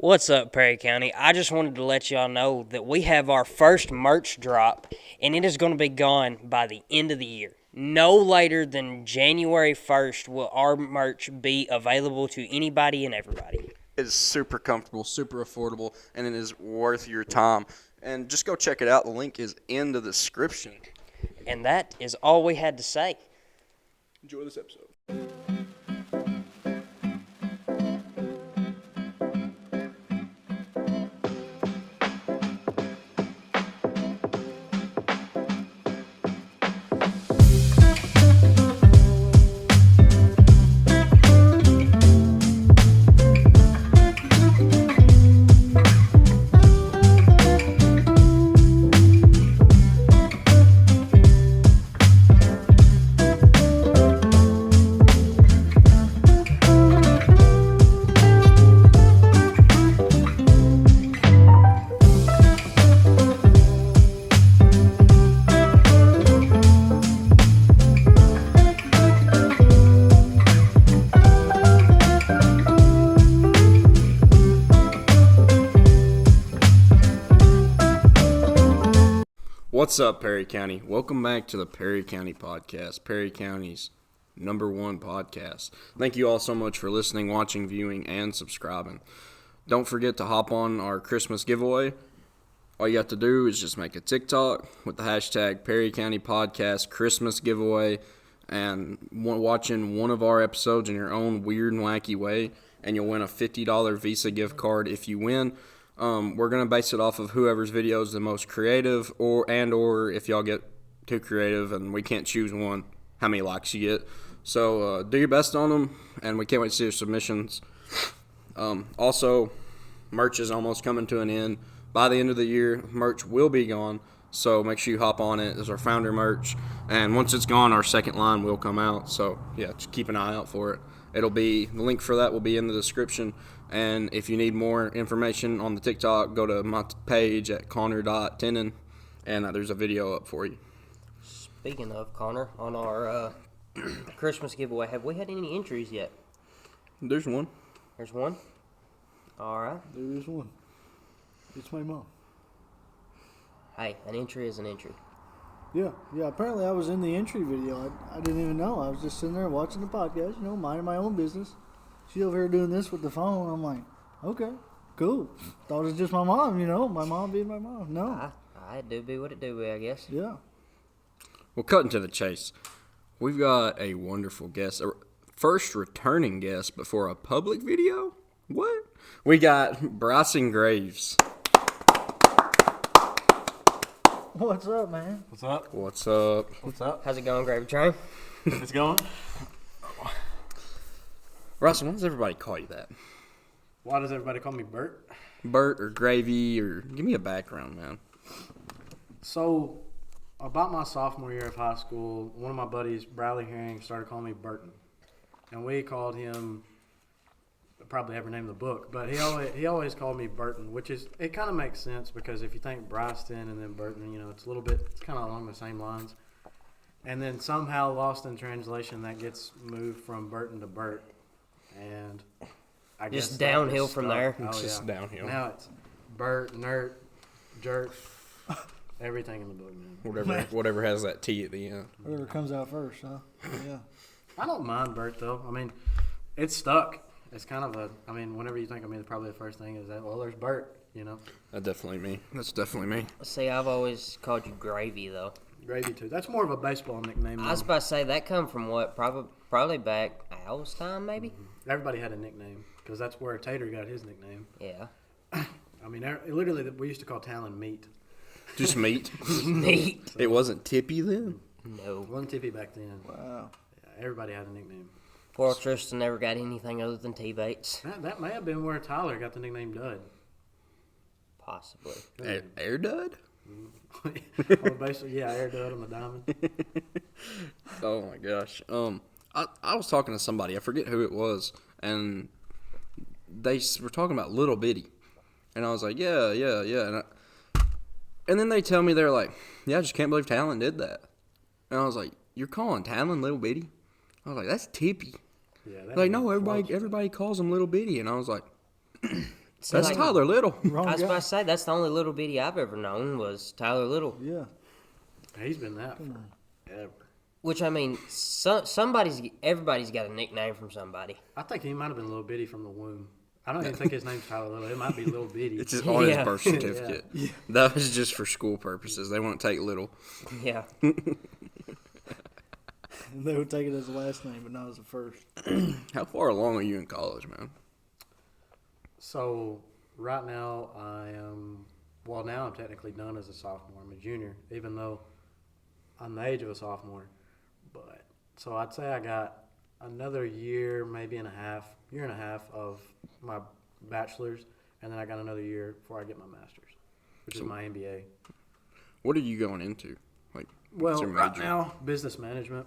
What's up, Perry County? I just wanted to let y'all know that we have our first merch drop, and it is going to be gone by the end of the year. No later than January 1st will our merch be available to anybody and everybody. It is super comfortable, super affordable, and it is worth your time. And just go check it out. The link is in the description. And that is all we had to say. Enjoy this episode. What's up, Perry County? Welcome back to the Perry County Podcast, Perry County's #1 podcast. Thank you all so much for listening, watching, viewing, and subscribing. Don't forget to hop on our Christmas giveaway. All you have to do is just make a TikTok with the hashtag Perry County Podcast Christmas giveaway and watching one of our episodes in your own weird and wacky way, and you'll win a $50 Visa gift card if you win. We're going to base it off of whoever's video is the most creative, or if y'all get too creative and we can't choose one, how many likes you get. So do your best on them, and we can't wait to see your submissions. Also, merch is almost coming to an end. By the end of the year, merch will be gone, so make sure you hop on it. It's our founder merch, and once it's gone, our second line will come out. So, yeah, just keep an eye out for it. The link for that will be in the description. And if you need more information on the TikTok, go to my page at connor.tenon, and there's a video up for you. Speaking of Connor, on our Christmas giveaway, have we had any entries yet? There's one. There's one? All right. There is one. It's my mom. Hey, an entry is an entry. Yeah. Apparently, I was in the entry video. I didn't even know. I was just sitting there watching the podcast, minding my own business. She over here doing this with the phone. I'm like, okay, cool. Thought it was just my mom, my mom being my mom. No. I do be what it do be, I guess. Yeah. Well, cutting to the chase, we've got a wonderful guest, a first returning guest before a public video. What? We got Bryston Graves. What's up, man? What's up? What's up? What's up? How's it going, Gravy Train? It's going? Bryston, why does everybody call you that? Why does everybody call me Bert? Bert or Gravy, or give me a background, man. So, about my sophomore year of high school, one of my buddies, Bradley Herring, started calling me Burton. And we called him, probably ever named the book, but he always called me Burton, which is, it kind of makes sense because if you think Bryston and then Burton, it's a little bit, it's kind of along the same lines. And then somehow lost in translation, that gets moved from Burton to Bert. And I guess Just downhill just from stuck. there. It's just downhill. Now it's Bert, Nert, Jerk, everything in the book, man. Whatever has that T at the end. Whatever comes out first, huh? Yeah. I don't mind Bert, though. I mean, it's stuck. It's kind of whenever you think of me, probably the first thing is that, well, there's Bert, That's definitely me. That's definitely me. See, I've always called you Gravy, though. Gravy, too. That's more of a baseball nickname. I was about to say, that come from what? Probably back Al's time, maybe? Everybody had a nickname because that's where Tater got his nickname. Yeah. I mean, literally, we used to call Talon Meat. Just meat. Neat. It wasn't Tippy then? No. It wasn't Tippy back then. Wow. Yeah, everybody had a nickname. Poor Tristan never got anything other than T-Bates. That may have been where Tyler got the nickname Dud. Possibly. Air Dud? Basically, yeah, Air Dud on the diamond. Oh my gosh. I was talking to somebody, I forget who it was, and they were talking about Little Bitty, and I was like, yeah, and then they tell me, they're like, yeah, I just can't believe Talon did that, and I was like, you're calling Talon Little Bitty? I was like, that's Tippy. Yeah, Like, no, everybody calls him Little Bitty, and I was like, That's Tyler Little. Wrong I was guy. about to say, that's the only little bitty I've ever known was Tyler Little. Yeah. He's been that forever. Which, I mean, everybody's got a nickname from somebody. I think he might have been Little Bitty from the womb. I don't even think his name's Tyler Little. It might be Little Bitty. It's just on his Yeah. birth certificate. That was just for school purposes. They won't take Little. Yeah. They would take it as the last name, but not as the first. How far along are you in college, man? So right now now I'm technically done as a sophomore. I'm a junior, even though I'm the age of a sophomore. But so I'd say I got another year, maybe year and a half of my bachelor's, and then I got another year before I get my master's, which is my MBA. What are you going into? Like, what's Well, your right major? now, business management.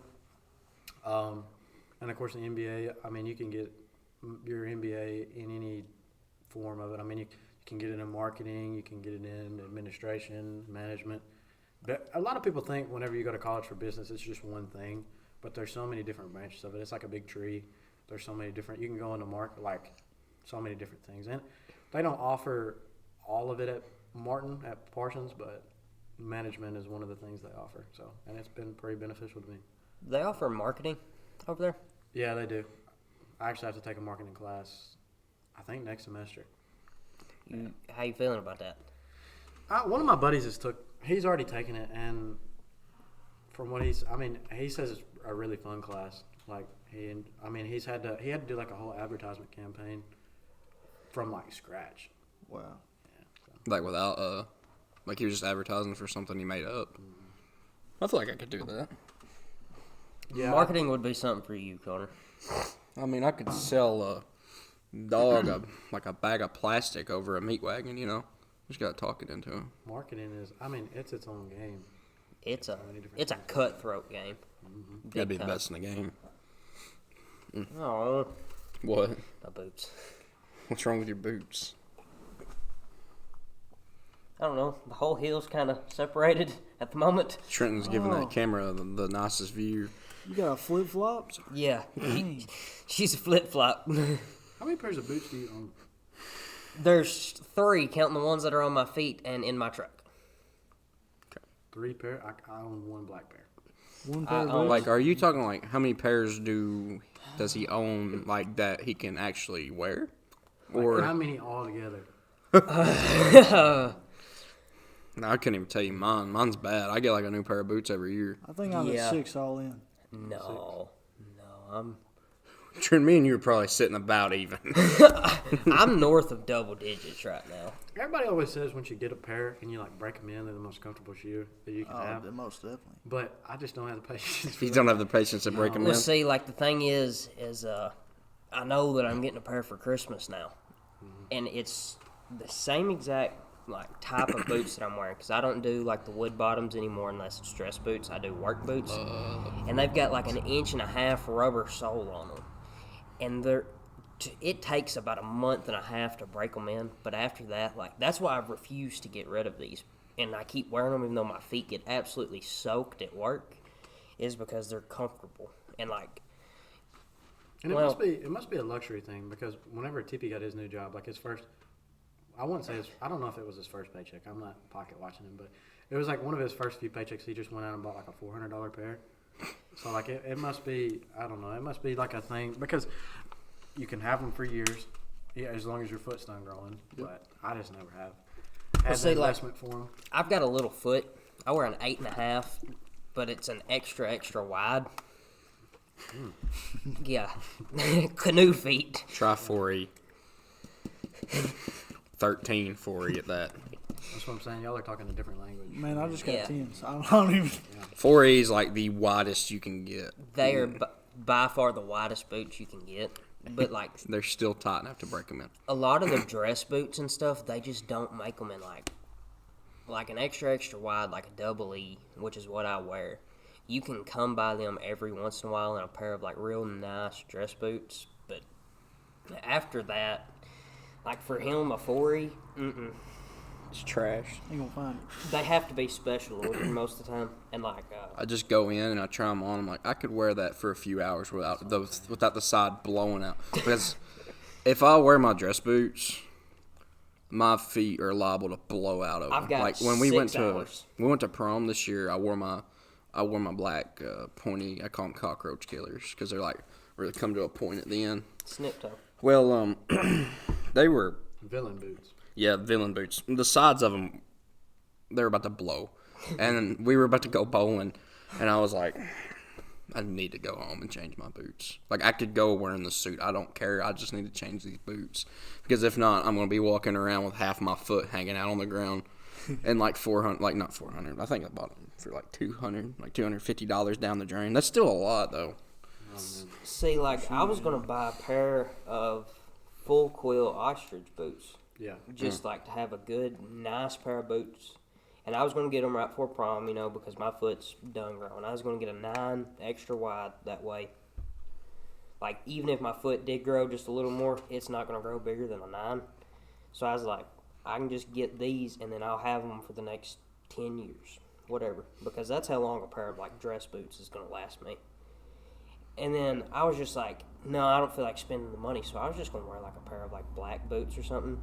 And of course, the MBA, I mean, you can get your MBA in any form of it. I mean, you can get it in marketing, you can get it in administration, management. But a lot of people think whenever you go to college for business, it's just one thing. But there's so many different branches of it. It's like a big tree. There's so many different, you can go into market, like so many different things. And they don't offer all of it at Parsons, but management is one of the things they offer. So, and it's been pretty beneficial to me. They offer marketing over there? Yeah, they do. I actually have to take a marketing class, I think next semester. How you feeling about that? One of my buddies he's already taken it, and from what he says it's a really fun class. Like he had to do like a whole advertisement campaign from like scratch. Wow. Yeah, so. Like without, like he was just advertising for something he made up. I feel like I could do that. Yeah, Marketing would be something for you, Connor. I mean, I could sell a dog like a bag of plastic over a meat wagon, you know? Just got to talk it into him. marketing is, it's its own game. It's a many different it's a cutthroat game. Gotta be the time. best in the game. Oh, What? my boots. What's wrong with your boots? I don't know. The whole heel's kind of separated at the moment. Trenton's giving Oh. that camera the nicest view. You got a flip flop? Yeah, she's a flip flop. How many pairs of boots do you own? There's 3, counting the ones that are on my feet and in my truck. 3 pair? I own 1 black pair. One pair of own boots? Like, are you talking like how many pairs does he own like that he can actually wear? Or How many altogether? no, I couldn't even tell you mine. Mine's bad. I get like a new pair of boots every year. I think I'm Yeah. at 6 all in. No, I'm Trent, me and you are probably sitting about even. north of double digits right now. Everybody always says once you get a pair and you like break them in, they're the most comfortable shoe that you can have. Most definitely. But I just don't have the patience. For You that. don't have the patience to break them Well, in. see, like the thing is I know that I'm getting a pair for Christmas now, and it's the same exact like type of boots that I'm wearing because I don't do like the wood bottoms anymore unless it's dress boots. I do work boots, and they've got like an 1.5 inch rubber sole on them, and it takes about a month and a half to break them in. But after that, like that's why I've refused to get rid of these, and I keep wearing them even though my feet get absolutely soaked at work, is because they're comfortable and like. And Well- it must be a luxury thing because whenever Tippy got his new job, like his first, I wouldn't say I don't know if it was his first paycheck. I'm not pocket watching him, but it was like one of his first few paychecks. He just went out and bought like a $400 pair. So like it must be, I don't know, it must be like a thing because you can have them for years, as long as your foot's done growing. But I just never have had see, the like- investment for them. I've got a little foot. I wear an 8.5, but it's an extra wide. Yeah, canoe feet. Try 4E. 13 4E at that. That's what I'm saying. Y'all are talking a different language. Man, I just got Yeah. 10s. I don't even. 4E is like the widest you can get. They are by far the widest boots you can get. But like They're still tight enough to break them in. a lot of the dress boots and stuff, they just don't make them in like an extra wide, like a double E, which is what I wear. You can come by them every once in a while in a pair of like real nice dress boots, but after that, like for him a 4E, It's trash. Ain't gonna find it. they have to be special ordered most of the time, and like I just go in and I try them on. I'm like, I could wear that for a few hours without the side blowing out. Because if I wear my dress boots, my feet are liable to blow out of I've them. got Like when we went 6 to hours. prom this year, I wore my black pointy. I call them cockroach killers because they're like really come to a point at the end. Snip toe. Well, they were Villain boots. villain boots. The sides of them, they were about to blow, and we were about to go bowling, and I was like, I need to go home and change my boots. Like, I could go wearing the suit. I don't care. I just need to change these boots. Because if not, I'm going to be walking around with half my foot hanging out on the ground. And like 400, like not 400. I think I bought them for like 200, like $250 down the drain. That's still a lot, though. See, like, I was going to buy a pair of full quill ostrich boots. Yeah. Just like to have a good, nice pair of boots. And I was going to get them right before prom, you know, because my foot's done growing. I was going to get a 9 extra wide that way. Like, even if my foot did grow just a little more, it's not going to grow bigger than a 9. So I was like, I can just get these, and then I'll have them for the next 10 years, whatever. Because that's how long a pair of, like, dress boots is going to last me. And then I was just like, no, I don't feel like spending the money. So I was just going to wear, like, a pair of, like, black boots or something.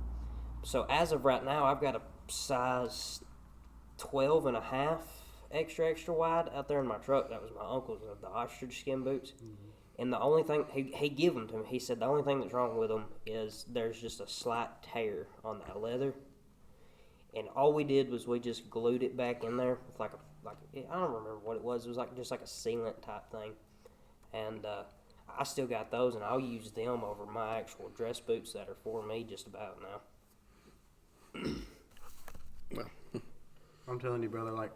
So as of right now, I've got a size 12 and a half extra wide out there in my truck. That was my uncle's, the ostrich skin boots. And the only thing, he gave them to me. He said the only thing that's wrong with them is there's just a slight tear on that leather. And all we did was we just glued it back in there with like I don't remember what it was. It was like just like a sealant type thing. And I still got those, and I'll use them over my actual dress boots that are for me just about now. Well, I'm telling you, brother, like,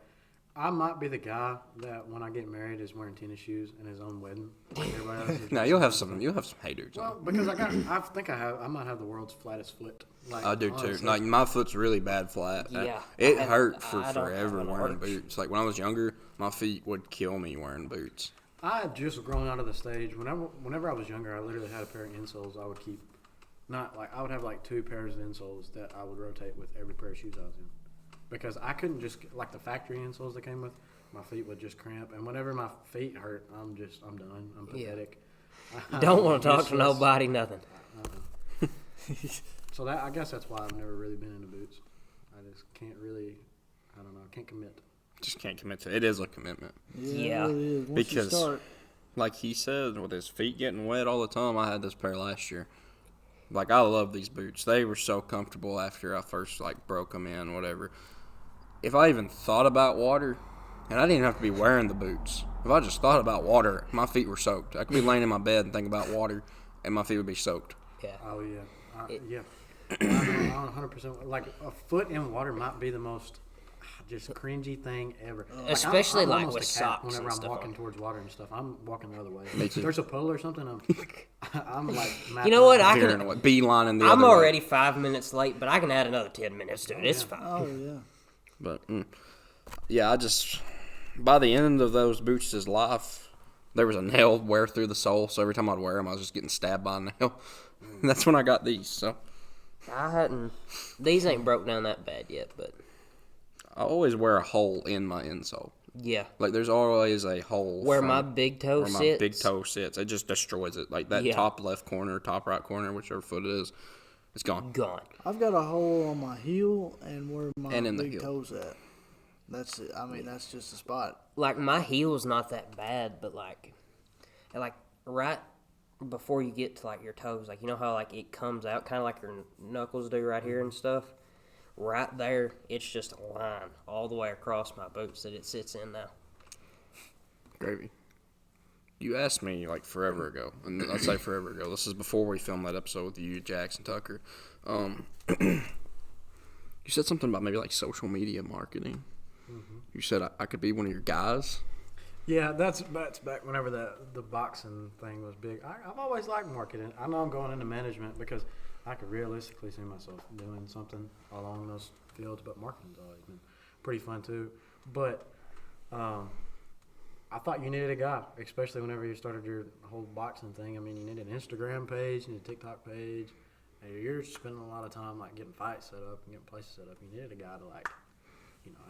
I might be the guy that when I get married is wearing tennis shoes in his own wedding. Like everybody else is. now you'll have some haters. Well, On. because I might have the world's flattest foot. Like, I do too. honestly. Like my foot's really bad flat. Yeah, It I hurt for don't forever have an wearing arch. boots. Like when I was younger, my feet would kill me wearing boots. I had just grown out of the stage. Whenever I was younger, I literally had a pair of insoles I would keep. I would have like 2 pairs of insoles that I would rotate with every pair of shoes I was in. Because I couldn't just, like the factory insoles that came with, my feet would just cramp. And whenever my feet hurt, I'm done. I'm pathetic. You don't want to talk to useless. nobody, nothing. So I guess that's why I've never really been into boots. I just can't really, I don't know, can't commit. Just can't commit to it. It is a commitment. Yeah. It really is. Once Because- you start, Like he said, with his feet getting wet all the time, I had this pair last year. Like, I love these boots. They were so comfortable after I first, like, broke them in, whatever. If I even thought about water, and I didn't have to be wearing the boots. If I just thought about water, my feet were soaked. I could be laying in my bed and think about water, and my feet would be soaked. Yeah. Oh, yeah. Yeah. I 100%. Like, a foot in water might be the most just cringy thing ever. Especially, I'm like, almost with a cat socks whenever and I'm stuff walking on. towards water and stuff. I'm walking the other way. Me too. If there's a puddle or something, I'm like, You know what? I Veering can. away, beelining the I'm other way. already 5 minutes late, but I can add another 10 minutes to it. It's fine. oh yeah. But, yeah, by the end of those boots' life, there was a nail wear through the sole, so every time I'd wear them, I was just getting stabbed by a nail. That's when I got these, so. I hadn't. These ain't broke down that bad yet, but I always wear a hole in my insole. yeah. Like, there's always a hole Where from my big toe where my sits. big toe sits. It just destroys it. Like, that Yeah. top left corner, top right corner, whichever foot it is, it's gone. Gone. I've got a hole on my heel and where my And in the big heel. toes at. That's it. I mean, that's just a spot. Like, my heel's not that bad, but like right before you get to like your toes, like, you know how like it comes out kind of like your knuckles do right here and stuff. Right there, it's just a line all the way across my boots that it sits in now. Gravy. You asked me, like, forever ago, and I say forever ago. This is before we filmed that episode with you, Jackson Tucker. You said something about maybe, like, social media marketing. Mm-hmm. You said I could be one of your guys. Yeah, that's back whenever the boxing thing was big. I've always liked marketing. I know I'm going into management because I could realistically see myself doing something along those fields, but marketing's always been pretty fun too. But I thought you needed a guy, especially whenever you started your whole boxing thing. I mean, you need an Instagram page, you need a TikTok page. And you're spending a lot of time like getting fights set up and getting places set up. You needed a guy to like,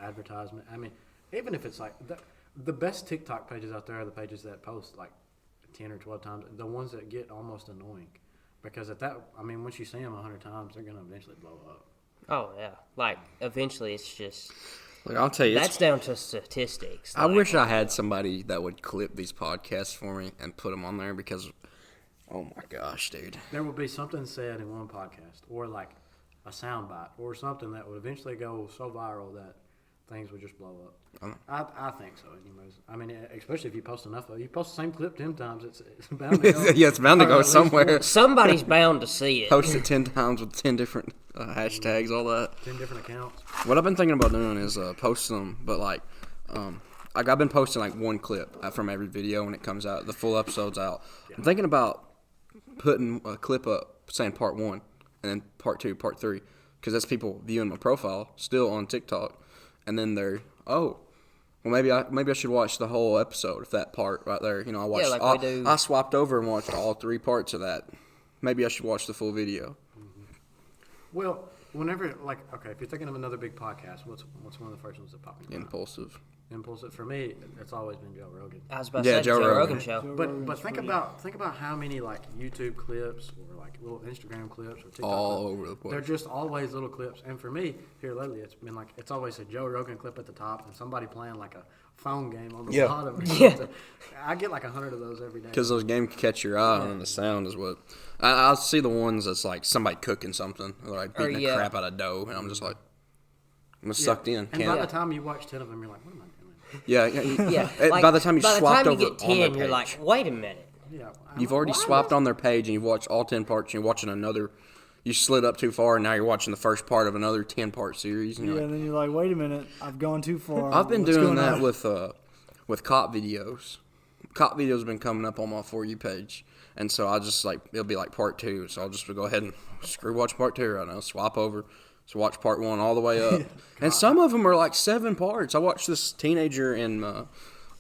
advertisement. I mean, even if it's like the best TikTok pages out there are the pages that post like 10 or 12 times. The ones that get almost annoying, because once you see them 100 times, they're gonna eventually blow up. Oh yeah, like eventually it's just Like I'll tell you, that's down to statistics. I like- wish I had somebody that would clip these podcasts for me and put them on there because, oh my gosh, dude. There will be something said in one podcast, or like a soundbite, or something that would eventually go so viral that things would just blow up. I think so, anyways. I mean, especially if you post enough of it. You post the same clip 10 times, it's bound to go. Yeah, it's bound to Or go at least somewhere. Somebody's bound to see it. Post it 10 times with 10 different hashtags, all that. 10 different accounts. What I've been thinking about doing is posting them, but like I've been posting like one clip from every video when it comes out. The full episode's out. Yeah. I'm thinking about putting a clip up saying part 1 and then part 2, part 3, because that's people viewing my profile still on TikTok, and then they're well, maybe I should watch the whole episode of that part right there. You know, I watched. like we do. I swapped over and watched all 3 parts of that. Maybe I should watch the full video. Well, whenever, like, okay, if you're thinking of another big podcast, what's one of the first ones that pop in your mind? Impulsive. Impulsive. For me, it's always been Joe Rogan. I was about to Yeah, say Joe Joe Rogan. Rogan show. But think about how many like YouTube clips or like little Instagram clips or TikTok All clips. over the place. They're just always little clips. And for me, here lately, it's been like it's always a Joe Rogan clip at the top and somebody playing like a phone game on the Yeah. bottom. Or Yeah. something. I get like 100 of those every day. Because those games can catch your eye, and the sound is what I'll see. The ones that's like somebody cooking something, or like beating the crap out of dough, and I'm just like, I'm sucked in. And by the time you watch 10 of them, you're like, what am I doing? Yeah. Yeah, By the time you by the swapped time you over get on their 10, you're page, like, wait a minute. Yeah, you've already swapped on their page, and you've watched all 10 parts. And you're watching another. You slid up too far, and now you're watching the first part of another 10-part series. And Yeah, you're and like, then you're like, wait a minute, I've gone too far. I've been What's doing going that on? with cop videos. Cop videos have been coming up on my For You page, and so I just like it'll be like part 2. So I'll just go ahead and screw watch part 2 right now. Swap over, so watch part 1 all the way up. And some of them are like 7 parts. I watched this teenager in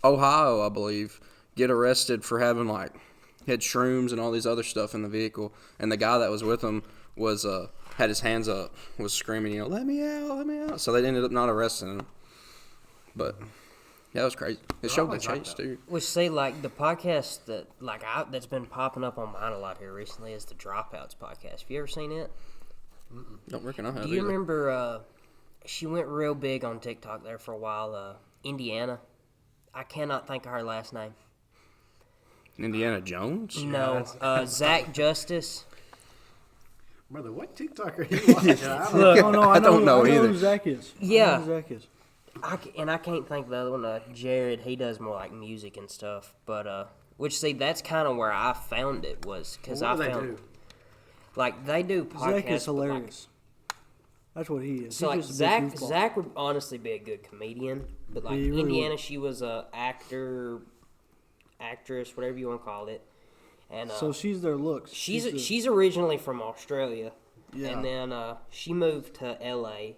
Ohio, I believe, get arrested for having like had shrooms and all these other stuff in the vehicle, and the guy that was with him was had his hands up, was screaming, let me out, let me out. So they ended up not arresting him, but. Yeah, it was crazy. It showed the always like chase, that. dude. We see like the podcast that that's been popping up on mine a lot here recently is the Dropouts podcast. Have you ever seen it? Don't reckon I have Do you either. remember? She went real big on TikTok there for a while. Indiana. I cannot think of her last name. Indiana Jones? No, Zach Justice. Brother, what TikTok are you watching? I don't know. Oh, no, I don't know I know either. who Zach is. Yeah. I know who Zach is. I can't think of the other one. Jared, he does more like music and stuff. But which see, that's kind of where I found it was because What I do they found do? like they do podcasts. Zach is but, like, hilarious. That's what he is. So like He's just a big goofball. Zach would honestly be a good comedian, but like He really Indiana, would. she was a actress, whatever you want to call it, and So she's their looks. she's originally from Australia, Yeah. and then she moved to L.A.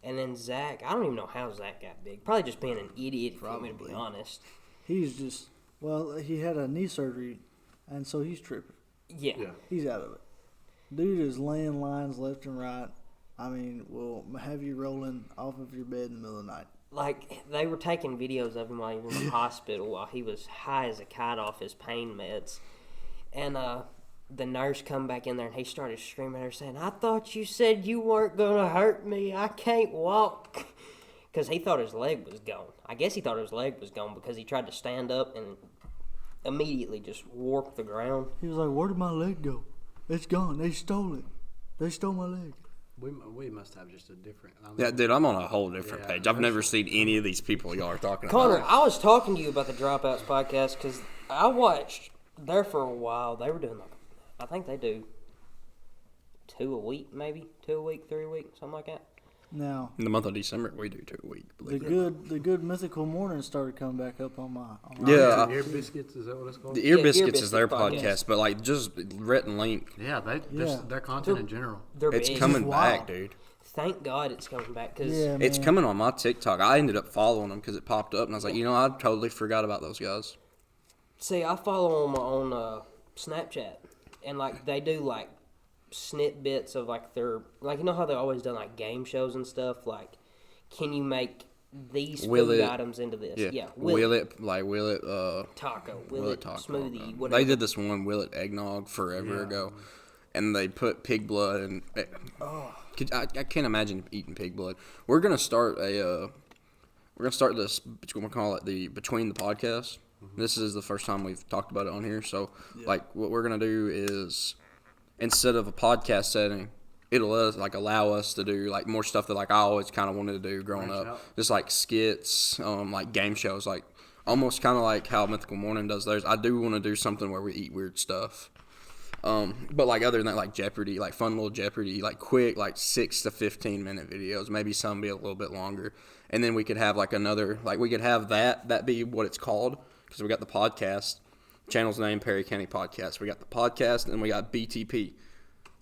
And then Zach, I don't even know how Zach got big. Probably just being an idiot, if you want me to be Probably. honest. He's just, well, he had a knee surgery, and so he's tripping. Yeah. Yeah. He's out of it. Dude is laying lines left and right. I mean, will have you rolling off of your bed in the middle of the night. Like, they were taking videos of him while he was in the hospital while he was high as a kite off his pain meds. And the nurse come back in there and he started screaming at her saying, I thought you said you weren't going to hurt me. I can't walk. Because he thought his leg was gone. I guess he thought his leg was gone because he tried to stand up and immediately just warped the ground. He was like, where did my leg go? It's gone. They stole it. They stole my leg. We must have just a different. I mean, Yeah, dude, I'm on a whole different Yeah, page. I've never seen any of these people y'all are talking Connor, about. I was talking to you about the Dropouts podcast because I watched there for a while. They were doing like, I think they do 2 a week, maybe 2 a week, 3 a week, something like that. Now, In the month of December, we do 2 a week. the Believe it or not. good mythical mornings started coming back up on my. Yeah. Ear biscuits, is that what it's called? The Ear Yeah, Ear Biscuits is their Biscuit podcast, but like just written link. Yeah, Yeah. their content in general. They're It's big. coming wild. back, dude. Thank God it's coming back because Yeah, It's man. coming on my TikTok. I ended up following them because it popped up, and I was like, I totally forgot about those guys. see, I follow them on Snapchat, and like they do like snippets of like their like how they always done like game shows and stuff. Like, can you make these Will food it- items into this? Yeah, Yeah, will it taco, will Will it it taco? smoothie, They whatever. did this one Will It Eggnog forever Yeah. ago, and they put pig blood and. I can't imagine eating pig blood. We're gonna start this. We're gonna call it the Between the Podcast. This is the first time we've talked about it on here. So, like, what we're gonna do is instead of a podcast setting, it'll allow us to do like more stuff that like I always kind of wanted to do growing up, just like skits, like game shows, like almost kind of like how Mythical Morning does theirs. I do want to do something where we eat weird stuff. But like other than that, like Jeopardy, like fun little Jeopardy, like quick, like 6 to 15 minute videos. Maybe some be a little bit longer, and then we could have like another, like we could have that be what it's called because we got the podcast channel's name Perry County Podcast. We got the podcast, and we got BTP,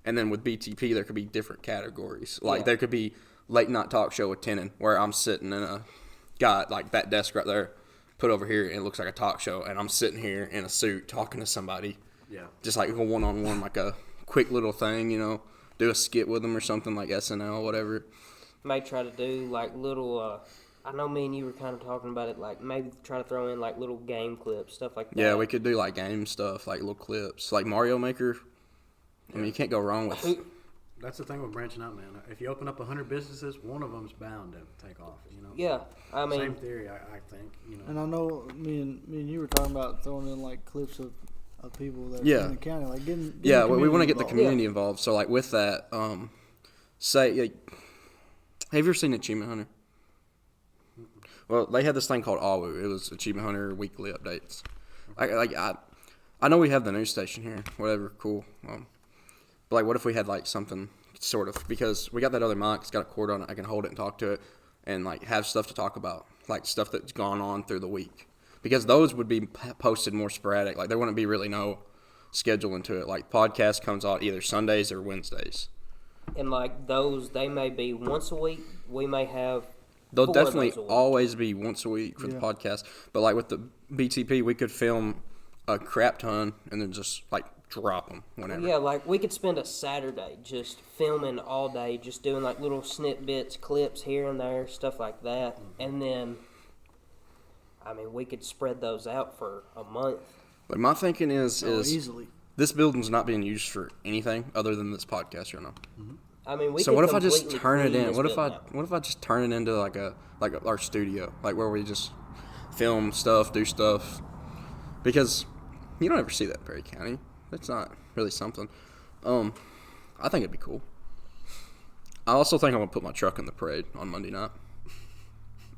and then with BTP there could be different categories. Like there could be late night talk show with Tenon, where I'm sitting in got like that desk right there, put over here, and it looks like a talk show, and I'm sitting here in a suit talking to somebody. Yeah. Just like a one-on-one, like a quick little thing, do a skit with them or something like SNL, whatever. May try to do like little, I know me and you were kind of talking about it, like maybe try to throw in like little game clips, stuff like that. Yeah, we could do like game stuff, like little clips, like Mario Maker. I mean, you can't go wrong with. That's the thing with branching out, man. If you open up 100 businesses, one of them's bound to take off. Yeah, I mean. Same theory, I think. And I know me and you were talking about throwing in like clips of people that are in the county, like getting we want to get the community involved. So like with that, say, like, have you ever seen Achievement Hunter? Well, they had this thing called AWU. It was Achievement Hunter weekly updates. I know we have the news station here, whatever, cool. But like, what if we had like something sort of, because we got that other mic, it's got a cord on it, I can hold it and talk to it, and like have stuff to talk about, like stuff that's gone on through the week. Because those would be posted more sporadic. Like, there wouldn't be really no schedule into it. Like, podcast comes out either Sundays or Wednesdays. And, like, those, they may be once a week. We may have They'll definitely always be once a week for the podcast. But, like, with the BTP, we could film a crap ton and then just, like, drop them whenever. Yeah, like, we could spend a Saturday just filming all day, just doing, like, little snippets, clips here and there, stuff like that. And then... I mean, we could spread those out for a month. Like my thinking is easily. This building's not being used for anything other than this podcast right now. Mm-hmm. I mean, so what if I just turn it in? What if I just turn it into like our studio, like where we just film stuff, do stuff? Because you don't ever see that in Perry County. That's not really something. I think it'd be cool. I also think I'm gonna put my truck in the parade on Monday night.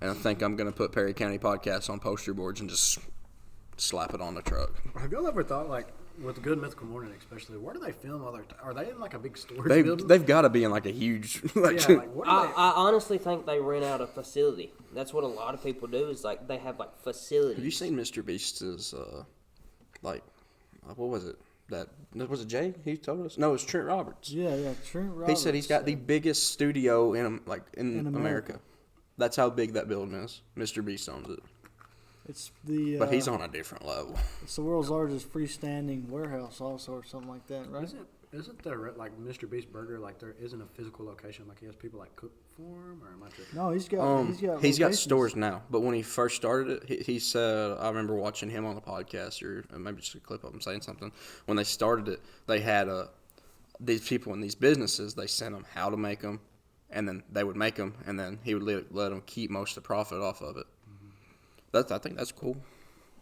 And I think I'm going to put Perry County Podcast on poster boards and just slap it on the truck. Have y'all ever thought, like, with Good Mythical Morning especially, where do they film all their are they in, like, a big storage building? They've got to be in, like, a huge... I honestly think they rent out a facility. That's what a lot of people do is, like, they have, like, facilities. Have you seen Mr. Beast's, what was it? Was it Jay? He told us? No, it was Trent Roberts. Yeah, Trent Roberts. He said he's got the biggest studio in America. That's how big that building is. Mr. Beast owns it. It's the. But he's on a different level. It's the world's largest freestanding warehouse, also, or something like that, right? Isn't there like Mr. Beast Burger? Like there isn't a physical location. Like he has people like cook for him, or am I tripping? No, he's got stores now. But when he first started it, he said, I remember watching him on the podcast, or maybe just a clip of him saying something. When they started it, they had these people in these businesses. They sent them how to make them. And then they would make them, and then he would let them keep most of the profit off of it. I think that's cool.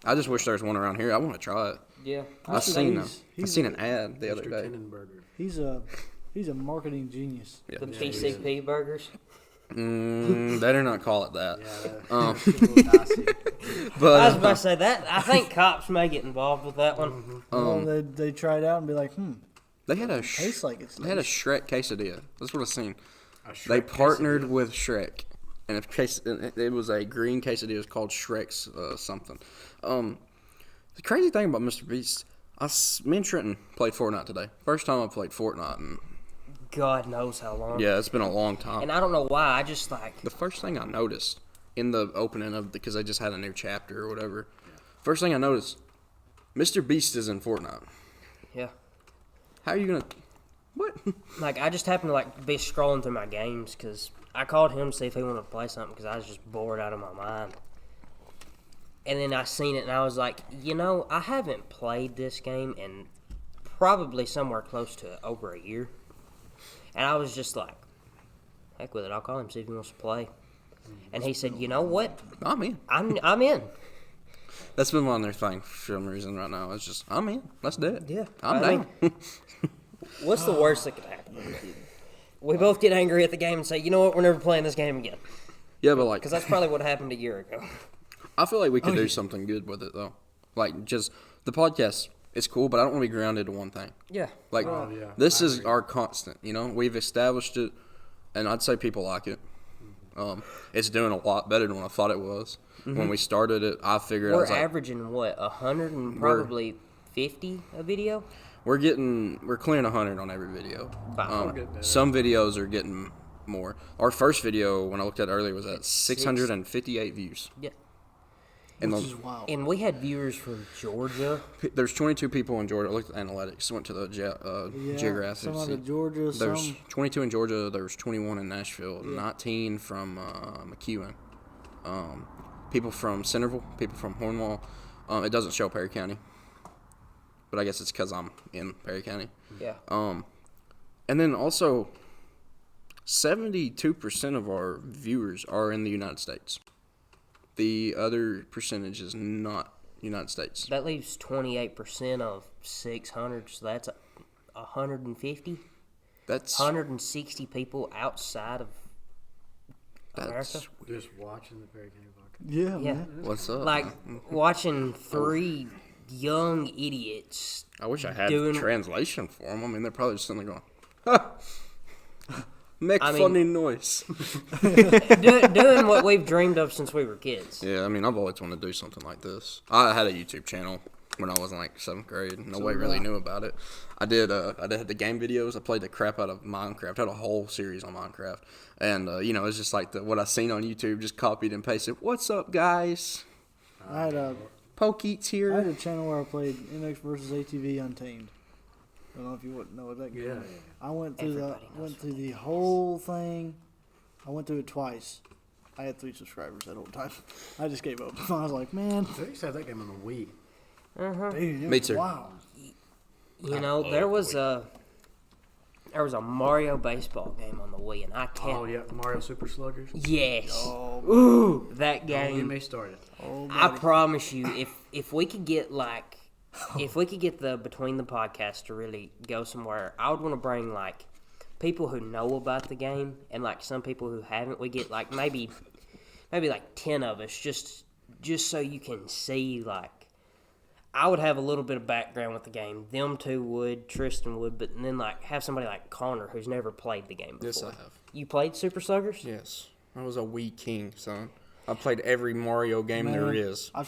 I just wish there was one around here. I want to try it. Yeah, I seen an ad the other day. He's a marketing genius. Yeah. The PCP burgers. They do not call it that. Yeah, but I was about to say that. I think cops may get involved with that one. They try it out and be like, They had a tastes like it's. They had a Shrek quesadilla. That's what I've seen. They partnered with Shrek, and it was a green quesadilla. It was called Shrek's something. The crazy thing about Mr. Beast, me and Trenton played Fortnite today. First time I played Fortnite, and God knows how long. Yeah, it's been a long time. And I don't know why. I just like the first thing I noticed in the opening of because they just had a new chapter or whatever. First thing I noticed, Mr. Beast is in Fortnite. Yeah. How are you gonna? What? Like, I just happened to, like, be scrolling through my games because I called him to see if he wanted to play something because I was just bored out of my mind. And then I seen it and I was like, I haven't played this game in probably somewhere close to over a year. And I was just like, heck with it. I'll call him, see if he wants to play. And he said, you know what? I'm in. I'm in. That's been one of their thing for some reason right now. It's just, I'm in. Let's do it. Yeah. I'm I down. What's the worst that could happen? We both get angry at the game and say, you know what? We're never playing this game again. Yeah, but like, Because that's probably what happened a year ago. I feel like we could do something good with it though. Like, just the podcast is cool, but I don't want to be grounded to one thing. Yeah. Like, yeah. this I is agree. our constant. You know, we've established it, and I'd say people like it. It's doing a lot better than what I thought it was. When we started it, I figured I We're was like, averaging, what, 100 and probably 50 a video? we're clearing 100 on every video. Wow. Some videos are getting more. Our first video, when I looked at it earlier, was at 658 views. Yeah. And Which is wild. And we had viewers from Georgia. there's 22 people in Georgia. I looked at analytics. Went to the geographic. Some out of Georgia, There's some 22 in Georgia. There's 21 in Nashville. 19 from McEwen. People from Centerville. People from Hornwall. It doesn't show Perry County, but I guess it's because I'm in Perry County. Yeah. And then also, 72% of our viewers are in the United States. The other percentage is not United States. That leaves 28% of 600, so that's 150, That's 160 people outside of America. that's Just watching the Perry County podcast. yeah, Yeah. man. what's up. Like watching three young idiots. I wish I had doing- translation for them. I mean, they're probably just sitting there going, ha! Make I mean- funny noise. Doing what we've dreamed of since we were kids. Yeah, I mean, I've always wanted to do something like this. I had a YouTube channel when I was in like 7th grade. Nobody really knew about it. I did the game videos. I played the crap out of Minecraft. I had a whole series on Minecraft. And, it's just like what I seen on YouTube, just copied and pasted. What's up, guys? I had a Pokeets I here. had a channel where I played MX versus ATV Untamed. I don't know if you wouldn't know what that game Yeah. is. I went through Everybody knows through the whole thing. I went through it twice. I had 3 subscribers that whole time. I just gave up. I was like, man, They used to have that game on the Wii. dude, it Me was too. Wow. You know, there was a Mario baseball game on the Wii, and I can't. Oh, yeah, Mario Super Sluggers. Yes. Oh, Ooh, that Don't get game. me started. oh, I buddy. promise you, if we could get if we could get the Between the Podcast to really go somewhere, I would want to bring like people who know about the game and like some people who haven't. We get like maybe like 10 of us just so you can see like. I would have a little bit of background with the game. Them two would, Tristan would, but then like have somebody like Connor who's never played the game before. Yes, I have. You played Super Sluggers? Yes. I was a Wii king, son. I played every Mario game there Man, is. I've